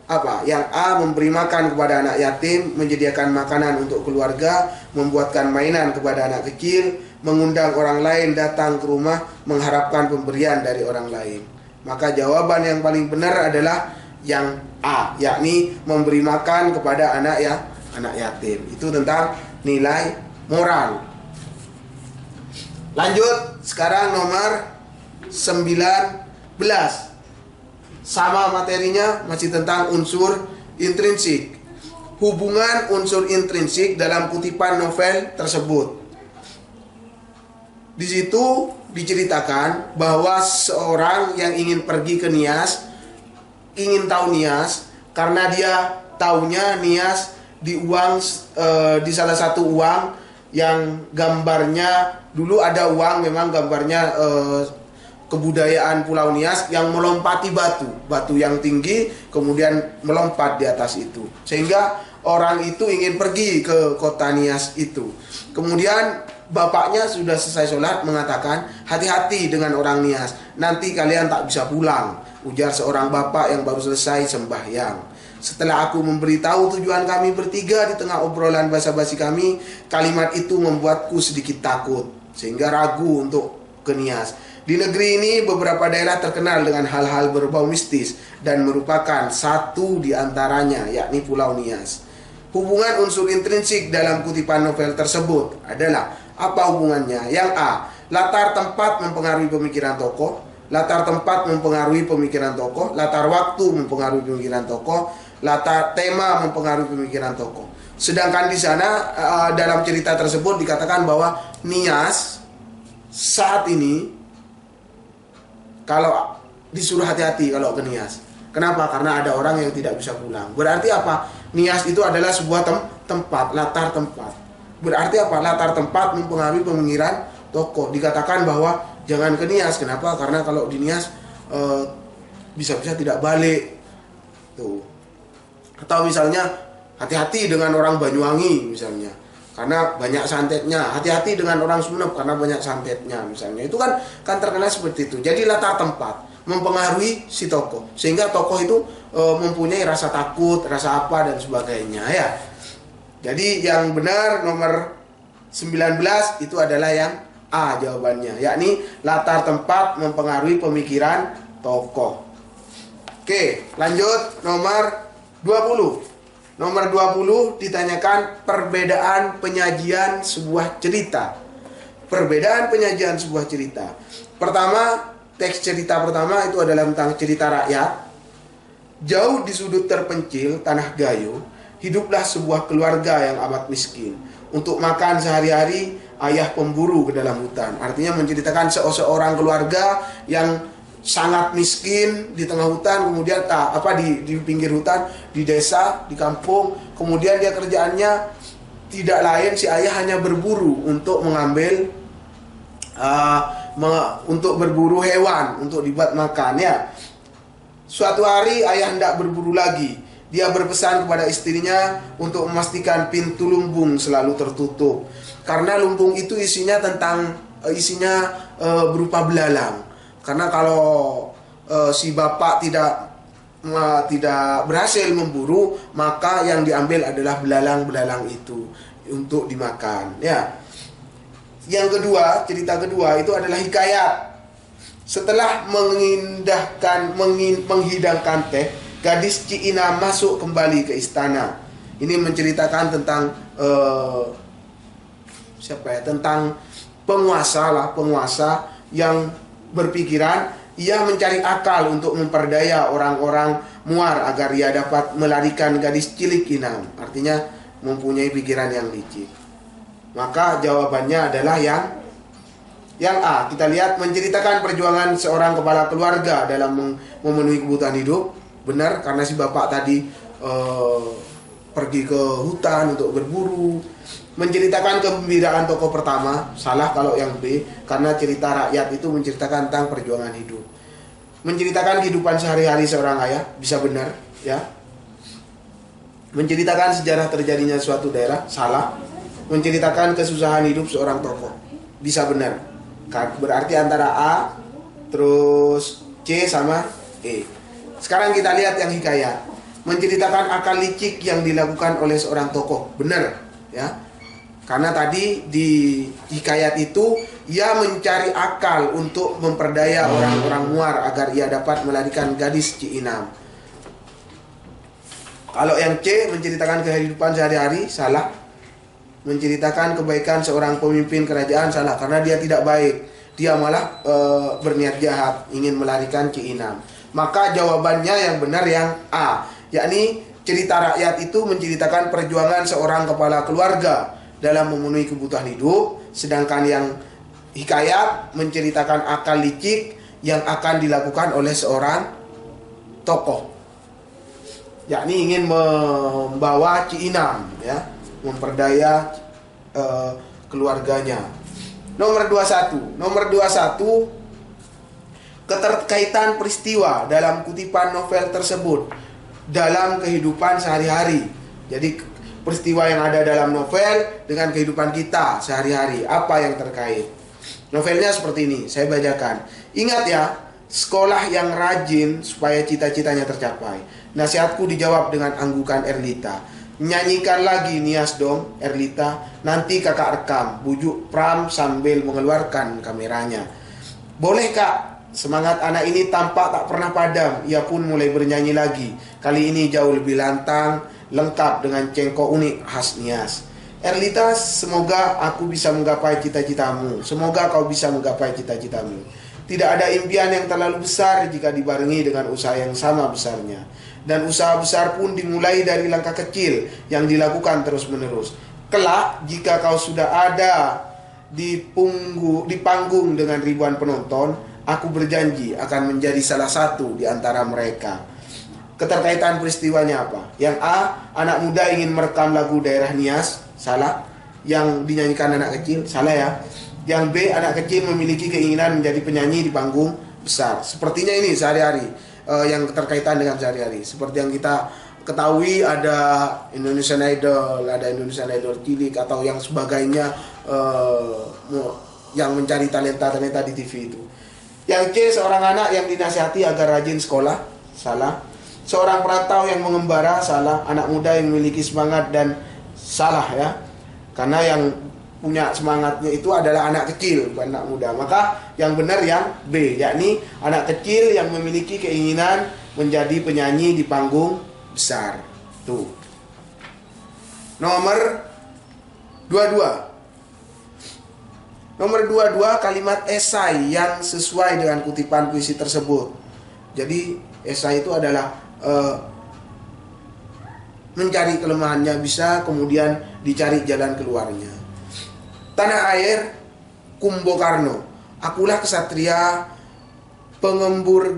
apa? Yang A, memberi makan kepada anak yatim, menyediakan makanan untuk keluarga, membuatkan mainan kepada anak kecil, mengundang orang lain datang ke rumah, mengharapkan pemberian dari orang lain. Maka jawaban yang paling benar adalah yang A, yakni memberi makan kepada anak yatim. Itu tentang nilai moral. Lanjut, sekarang nomor 19. Sama materinya, masih tentang unsur intrinsik. Hubungan unsur intrinsik dalam kutipan novel tersebut. Di situ diceritakan bahwa seorang yang ingin pergi ke Nias, ingin tahu Nias, karena dia taunya Nias di salah satu uang yang gambarnya, dulu ada uang memang gambarnya kebudayaan Pulau Nias yang melompati batu yang tinggi, kemudian melompat di atas itu, sehingga orang itu ingin pergi ke kota Nias itu. Kemudian bapaknya sudah selesai sholat mengatakan, hati-hati dengan orang Nias, nanti kalian tak bisa pulang, ujar seorang bapak yang baru selesai sembahyang. Setelah aku memberitahu tujuan kami bertiga di tengah obrolan basa-basi kami, kalimat itu membuatku sedikit takut, sehingga ragu untuk ke Nias. Di negeri ini beberapa daerah terkenal dengan hal-hal berbau mistis dan merupakan satu di antaranya, yakni Pulau Nias. Hubungan unsur intrinsik dalam kutipan novel tersebut adalah apa hubungannya? Yang A, latar tempat mempengaruhi pemikiran tokoh, latar tempat mempengaruhi pemikiran tokoh, latar waktu mempengaruhi pemikiran tokoh, latar tema mempengaruhi pemikiran tokoh. Sedangkan di sana dalam cerita tersebut dikatakan bahwa Nias saat ini, kalau disuruh hati-hati kalau ke Nias. Kenapa? Karena ada orang yang tidak bisa pulang. Berarti apa? Nias itu adalah sebuah tempat, latar tempat. Berarti apa? Latar tempat mempengaruhi pemikiran tokoh. Dikatakan bahwa jangan ke Nias. Kenapa? Karena kalau di Nias bisa-bisa tidak balik. Tuh. Atau misalnya hati-hati dengan orang Banyuwangi misalnya, karena banyak santetnya. Hati-hati dengan orang Sumenep karena banyak santetnya misalnya. Itu kan terkenal seperti itu. Jadi latar tempat mempengaruhi si tokoh, sehingga tokoh itu mempunyai rasa takut, rasa apa dan sebagainya ya. Jadi yang benar nomor 19 itu adalah yang A jawabannya, yakni latar tempat mempengaruhi pemikiran tokoh. Oke, lanjut nomor 20. Nomor 20 ditanyakan perbedaan penyajian sebuah cerita. Perbedaan penyajian sebuah cerita. Pertama, teks cerita pertama itu adalah tentang cerita rakyat. Jauh di sudut terpencil tanah Gayo, hiduplah sebuah keluarga yang amat miskin. Untuk makan sehari-hari, ayah pemburu ke dalam hutan. Artinya menceritakan seorang keluarga yang sangat miskin di tengah hutan, kemudian di pinggir hutan, di desa, di kampung. Kemudian dia kerjaannya tidak lain, si ayah hanya berburu untuk mengambil untuk berburu hewan untuk dibuat makan ya. Suatu hari ayah hendak berburu lagi. Dia berpesan kepada istrinya untuk memastikan pintu lumbung selalu tertutup, karena lumbung itu isinya berupa belalang. Karena kalau si bapak tidak berhasil memburu, maka yang diambil adalah belalang-belalang itu untuk dimakan ya. Yang kedua, cerita kedua itu adalah hikayat. Setelah menghidangkan teh, gadis Ciina masuk kembali ke istana. Ini menceritakan tentang tentang penguasa yang berpikiran ia mencari akal untuk memperdaya orang-orang Muar agar ia dapat melarikan gadis cilik Inam. Artinya mempunyai pikiran yang licik. Maka jawabannya adalah yang A. Kita lihat, menceritakan perjuangan seorang kepala keluarga dalam memenuhi kebutuhan hidup. Benar, karena si bapak tadi pergi ke hutan untuk berburu. Menceritakan kegembiraan tokoh pertama, salah kalau yang B, karena cerita rakyat itu menceritakan tentang perjuangan hidup. Menceritakan kehidupan sehari-hari seorang ayah, bisa benar, ya. Menceritakan sejarah terjadinya suatu daerah, salah. Menceritakan kesusahan hidup seorang tokoh, bisa benar. Berarti antara A, terus C sama E. Sekarang kita lihat yang hikayat. Menceritakan akal licik yang dilakukan oleh seorang tokoh, benar, ya. Karena tadi di hikayat itu ia mencari akal untuk memperdaya orang-orang Muar agar ia dapat melarikan gadis Ciinam. Kalau yang C, menceritakan kehidupan sehari-hari, salah. Menceritakan kebaikan seorang pemimpin kerajaan, salah, karena dia tidak baik. Dia malah berniat jahat, ingin melarikan Ciinam. Maka jawabannya yang benar yang A, yakni cerita rakyat itu menceritakan perjuangan seorang kepala keluarga dalam memenuhi kebutuhan hidup, sedangkan yang hikayat menceritakan akal licik yang akan dilakukan oleh seorang tokoh, yakni ingin membawa Ciinam, ya, memperdaya keluarganya. Nomor 21, keterkaitan peristiwa dalam kutipan novel tersebut dalam kehidupan sehari-hari. Jadi peristiwa yang ada dalam novel dengan kehidupan kita sehari-hari, apa yang terkait? Novelnya seperti ini, saya bacakan. Ingat ya, sekolah yang rajin supaya cita-citanya tercapai. Nasihatku dijawab dengan anggukan Erlita. Nyanyikan lagi Nias dong, Erlita. Nanti kakak rekam, bujuk Pram sambil mengeluarkan kameranya. Boleh kak? Semangat anak ini tampak tak pernah padam. Ia pun mulai bernyanyi lagi. Kali ini jauh lebih lantang, lengkap dengan cengkok unik khas Nias. Erlita, semoga aku bisa menggapai cita-citamu. Semoga kau bisa menggapai cita-citamu. Tidak ada impian yang terlalu besar jika dibarengi dengan usaha yang sama besarnya. Dan usaha besar pun dimulai dari langkah kecil yang dilakukan terus-menerus. Kelak, jika kau sudah ada di panggung dengan ribuan penonton, aku berjanji akan menjadi salah satu di antara mereka. Keterkaitan peristiwanya apa? Yang A, anak muda ingin merekam lagu daerah Nias, salah. Yang dinyanyikan anak kecil, salah ya. Yang B, anak kecil memiliki keinginan menjadi penyanyi di panggung besar. Sepertinya ini sehari-hari, yang keterkaitan dengan sehari-hari. Seperti yang kita ketahui ada Indonesian Idol, ada Indonesian Idol cilik atau yang sebagainya, yang mencari talenta-talenta di TV itu. Yang C, seorang anak yang dinasihati agar rajin sekolah, salah. Seorang perantau yang mengembara, salah. Anak muda yang memiliki semangat dan salah ya. Karena yang punya semangatnya itu adalah anak kecil, bukan anak muda. Maka yang benar yang B, yakni anak kecil yang memiliki keinginan menjadi penyanyi di panggung besar. Tuh. Nomor 22. Nomor 22, kalimat esai yang sesuai dengan kutipan puisi tersebut. Jadi esai itu adalah mencari kelemahannya bisa, kemudian dicari jalan keluarnya. Tanah air, Kumbokarno. Akulah kesatria pengembur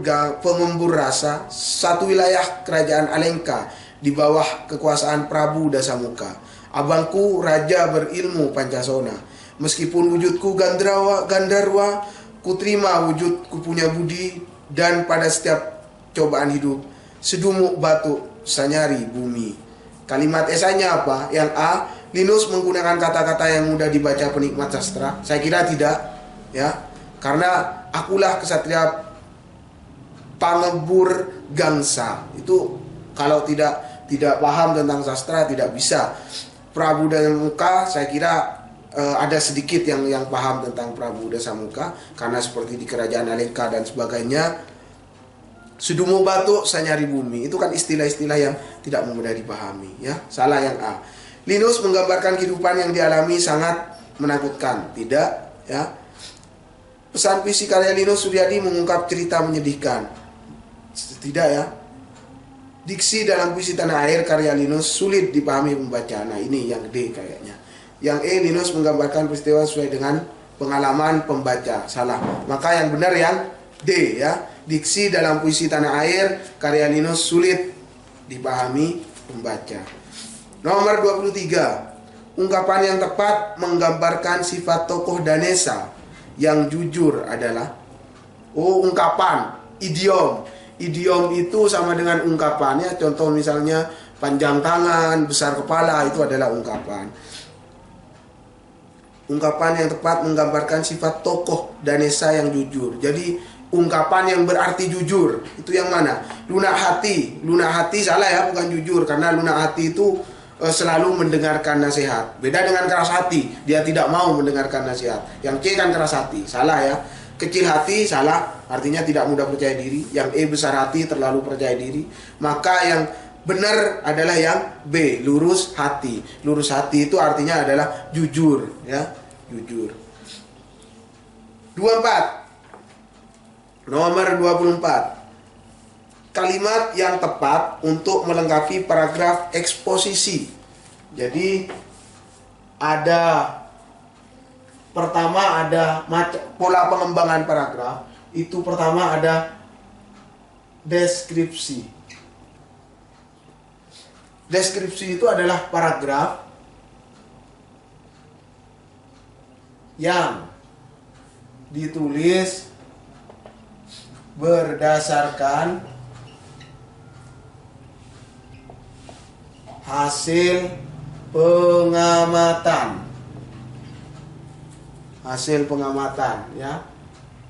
rasa, satu wilayah kerajaan Alengka di bawah kekuasaan Prabu Dasamuka. Abangku raja berilmu Pancasona. Meskipun wujudku gandarwa, kuterima wujudku punya budi, dan pada setiap cobaan hidup, sedumuk batu sanyari bumi. Kalimat esainya apa? Yang A, Linus menggunakan kata-kata yang mudah dibaca penikmat sastra. Saya kira tidak, ya. Karena akulah kesatria pangebur gangsa. Itu kalau tidak paham tentang sastra tidak bisa. Prabu Dasamuka, saya kira ada sedikit yang paham tentang Prabu Dasamuka, karena seperti di kerajaan Alengka dan sebagainya. Sudumo batu sanyari bumi, itu kan istilah-istilah yang tidak mudah dipahami, ya. Salah yang A. Linus menggambarkan kehidupan yang dialami sangat menakutkan, tidak, ya. Pesan puisi karya Linus Suryadi mengungkap cerita menyedihkan, tidak, ya. Diksi dalam puisi Tanah Air karya Linus sulit dipahami pembaca. Nah, ini yang D kayaknya. Yang E, Linus menggambarkan peristiwa sesuai dengan pengalaman pembaca, salah. Maka yang benar yang D, ya. Diksi dalam puisi Tanah Air karya Linus sulit dipahami pembaca. Nomor 23. Ungkapan yang tepat menggambarkan sifat tokoh Danesa yang jujur adalah ungkapan, idiom. Idiom itu sama dengan ungkapannya. Contoh misalnya panjang tangan, besar kepala, itu adalah ungkapan. Ungkapan yang tepat menggambarkan sifat tokoh Danesa yang jujur. Jadi ungkapan yang berarti jujur itu yang mana? Lunak hati. Lunak hati salah ya, bukan jujur, karena lunak hati itu selalu mendengarkan nasihat. Beda dengan keras hati, dia tidak mau mendengarkan nasihat. Yang C kan keras hati, salah ya. Kecil hati salah, artinya tidak mudah percaya diri. Yang E besar hati, terlalu percaya diri. Maka yang benar adalah yang B, lurus hati. Lurus hati itu artinya adalah jujur ya, jujur. 24. Nomor 24. Kalimat yang tepat untuk melengkapi paragraf eksposisi. Jadi pertama ada pola pengembangan paragraf. Itu pertama ada deskripsi. Deskripsi itu adalah paragraf yang ditulis berdasarkan hasil pengamatan. Hasil pengamatan ya.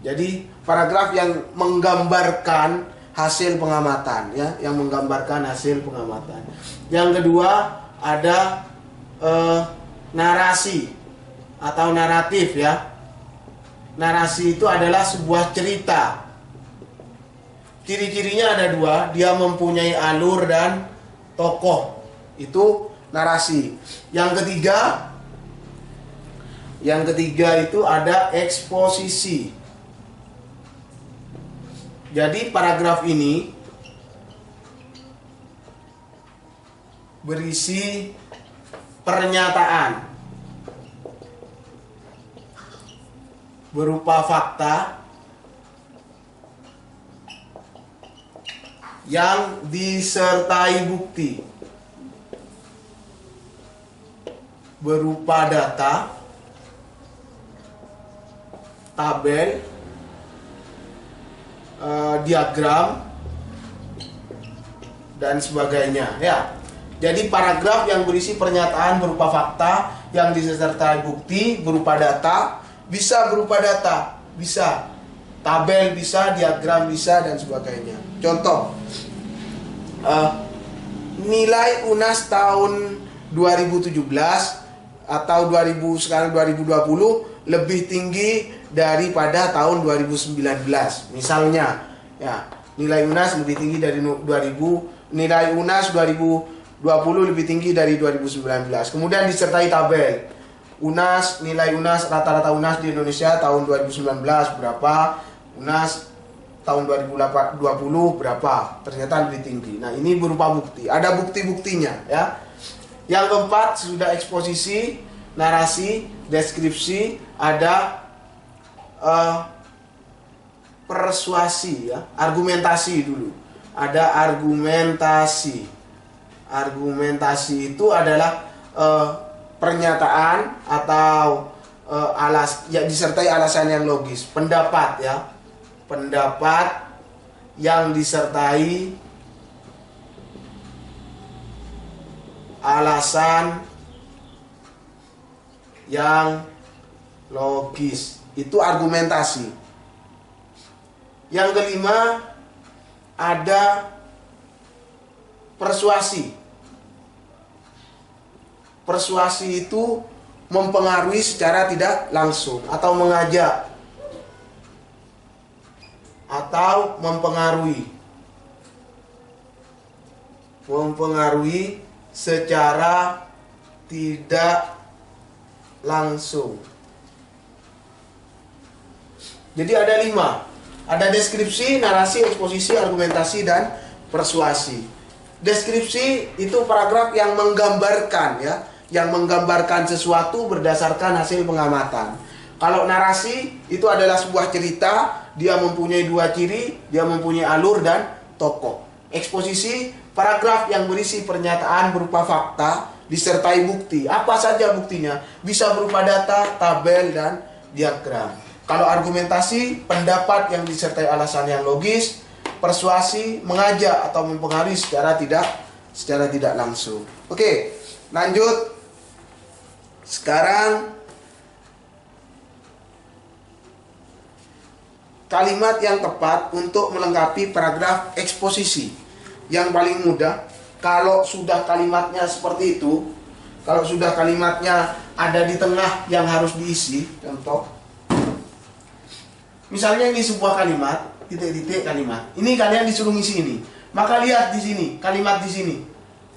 Jadi paragraf yang menggambarkan hasil pengamatan ya, yang menggambarkan hasil pengamatan. Yang kedua ada narasi atau naratif ya. Narasi itu adalah sebuah cerita. Ciri-cirinya ada dua, dia mempunyai alur dan tokoh. Itu narasi. Yang ketiga itu ada eksposisi. Jadi paragraf ini berisi pernyataan berupa fakta yang disertai bukti berupa data, tabel, diagram, dan sebagainya ya. Jadi paragraf yang berisi pernyataan berupa fakta yang disertai bukti berupa data, bisa berupa data, bisa tabel, bisa diagram, bisa, dan sebagainya. Contoh, nilai UNAS tahun 2017 atau sekarang 2020 lebih tinggi daripada tahun 2019 misalnya ya. Nilai UNAS lebih tinggi dari nilai UNAS 2020 lebih tinggi dari 2019. Kemudian disertai tabel nilai UNAS, rata-rata UNAS di Indonesia tahun 2019 berapa, UNAS tahun 2020 berapa, ternyata lebih tinggi. Nah, ini berupa bukti, ada bukti-buktinya ya. Yang keempat sudah eksposisi, narasi, deskripsi, ada persuasi ya, argumentasi dulu. Ada argumentasi. Argumentasi itu adalah pernyataan atau disertai alasan yang logis, pendapat ya. Pendapat yang disertai alasan yang logis, itu argumentasi. Yang kelima ada persuasi. Persuasi itu mempengaruhi secara tidak langsung atau mengajak atau mempengaruhi secara tidak langsung. Jadi ada 5. Ada deskripsi, narasi, eksposisi, argumentasi, dan persuasi. Deskripsi itu paragraf yang menggambarkan ya, yang menggambarkan sesuatu berdasarkan hasil pengamatan. Kalau narasi itu adalah sebuah cerita, dia mempunyai 2 ciri, dia mempunyai alur dan tokoh. Eksposisi paragraf yang berisi pernyataan berupa fakta disertai bukti. Apa saja buktinya? Bisa berupa data, tabel, dan diagram. Kalau argumentasi, pendapat yang disertai alasan yang logis. Persuasi, mengajak atau mempengaruhi secara tidak langsung. Oke, lanjut. Sekarang kalimat yang tepat untuk melengkapi paragraf eksposisi. Yang paling mudah, kalau sudah kalimatnya seperti itu, kalau sudah kalimatnya ada di tengah yang harus diisi, contoh. Misalnya ini sebuah kalimat, titik-titik kalimat. Ini kalian disuruh ngisi ini. Maka lihat di sini, kalimat di sini.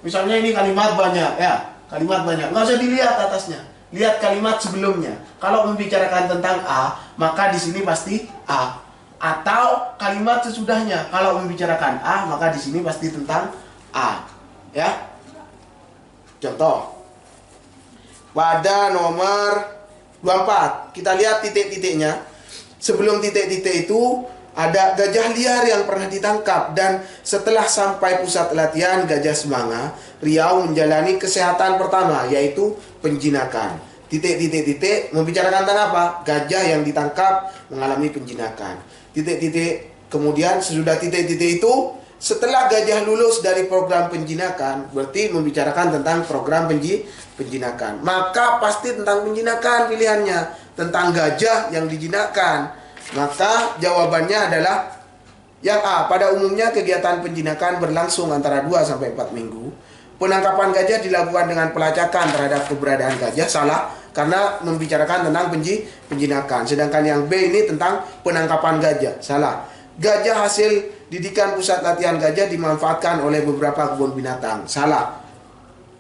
Misalnya ini kalimat banyak, ya, kalimat banyak. Nggak usah dilihat atasnya. Lihat kalimat sebelumnya. Kalau membicarakan tentang A, maka di sini pasti A. Atau kalimat sesudahnya. Kalau membicarakan A, maka di sini pasti tentang A. Ya. Contoh. Pada nomor 24, kita lihat titik-titiknya. Sebelum titik-titik itu ada gajah liar yang pernah ditangkap, dan setelah sampai pusat latihan Gajah Semanga, Riau menjalani kesehatan pertama, yaitu penjinakan. Titik-titik-titik membicarakan tentang apa? Gajah yang ditangkap mengalami penjinakan. Titik-titik, kemudian sesudah titik-titik itu, setelah gajah lulus dari program penjinakan, berarti membicarakan tentang program penjinakan. Maka pasti tentang penjinakan pilihannya, tentang gajah yang dijinakkan. Maka jawabannya adalah yang A. Pada umumnya kegiatan penjinakan berlangsung antara 2 sampai 4 minggu. Penangkapan gajah dilakukan dengan pelacakan terhadap keberadaan gajah. Salah, karena membicarakan tentang penjinakan. Sedangkan yang B ini tentang penangkapan gajah. Salah. Gajah hasil didikan pusat latihan gajah dimanfaatkan oleh beberapa kebun binatang. Salah.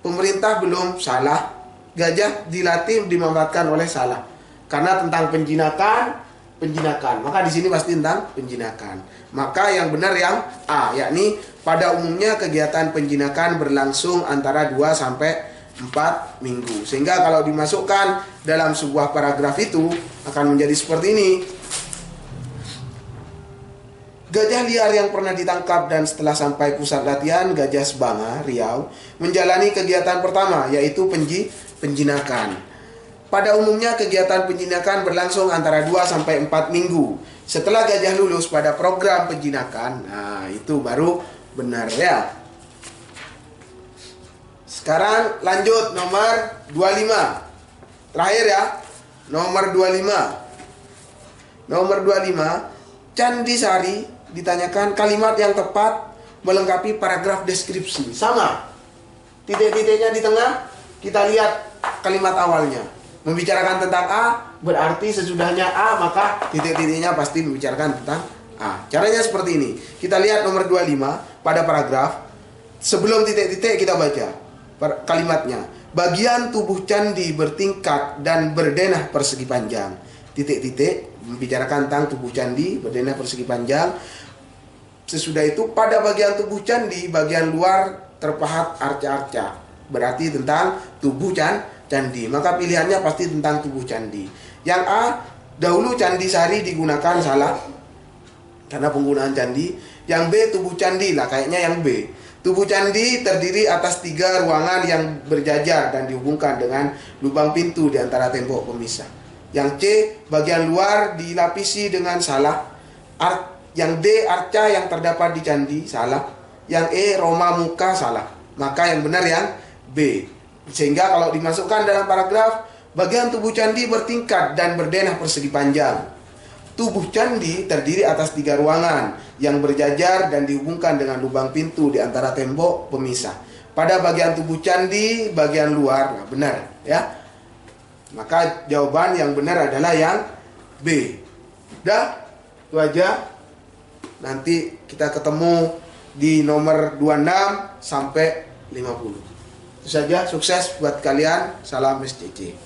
Pemerintah belum. Salah. Gajah dilatih dimanfaatkan oleh. Salah. Karena tentang penjinakan. Maka di sini pasti tentang penjinakan. Maka yang benar yang A, yakni pada umumnya kegiatan penjinakan berlangsung antara 2 sampai 4 minggu. Sehingga kalau dimasukkan dalam sebuah paragraf itu akan menjadi seperti ini. Gajah liar yang pernah ditangkap dan setelah sampai pusat latihan Gajah Semanga, Riau, menjalani kegiatan pertama, yaitu penjinakan. Pada umumnya kegiatan penjinakan berlangsung antara 2 sampai 4 minggu. Setelah gajah lulus pada program penjinakan, nah itu baru benar ya. Sekarang lanjut nomor 25. Terakhir ya, nomor 25. Nomor 25, Candi Sari ditanyakan kalimat yang tepat melengkapi paragraf deskripsi. Sama. Titik-titiknya di tengah, kita lihat kalimat awalnya. Membicarakan tentang A, berarti sesudahnya A, maka titik-titiknya pasti membicarakan tentang A. Caranya seperti ini. Kita lihat nomor 25 pada paragraf. Sebelum titik-titik kita baca kalimatnya. Bagian tubuh candi bertingkat dan berdenah persegi panjang. Titik-titik membicarakan tentang tubuh candi berdenah persegi panjang. Sesudah itu pada bagian tubuh candi, bagian luar terpahat arca-arca. Berarti tentang tubuh candi. Maka pilihannya pasti tentang tubuh candi. Yang A, dahulu Candi Sari digunakan. Salah, karena penggunaan candi. Yang B, tubuh candi lah, kayaknya yang B. Tubuh candi terdiri atas 3 ruangan yang berjajar dan dihubungkan dengan lubang pintu di antara tembok pemisah. Yang C, bagian luar dilapisi dengan. Salah. Yang D, arca yang terdapat di candi. Salah. Yang E, Roma muka. Salah. Maka yang benar yang B. Sehingga kalau dimasukkan dalam paragraf, bagian tubuh candi bertingkat dan berdenah persegi panjang. Tubuh candi terdiri atas 3 ruangan yang berjajar dan dihubungkan dengan lubang pintu di antara tembok pemisah. Pada bagian tubuh candi, bagian luar. Nah, benar ya. Maka jawaban yang benar adalah yang B. Udah, itu aja. Nanti kita ketemu di nomor 26 sampai 50. Itu saja, sukses buat kalian. Salam SCC.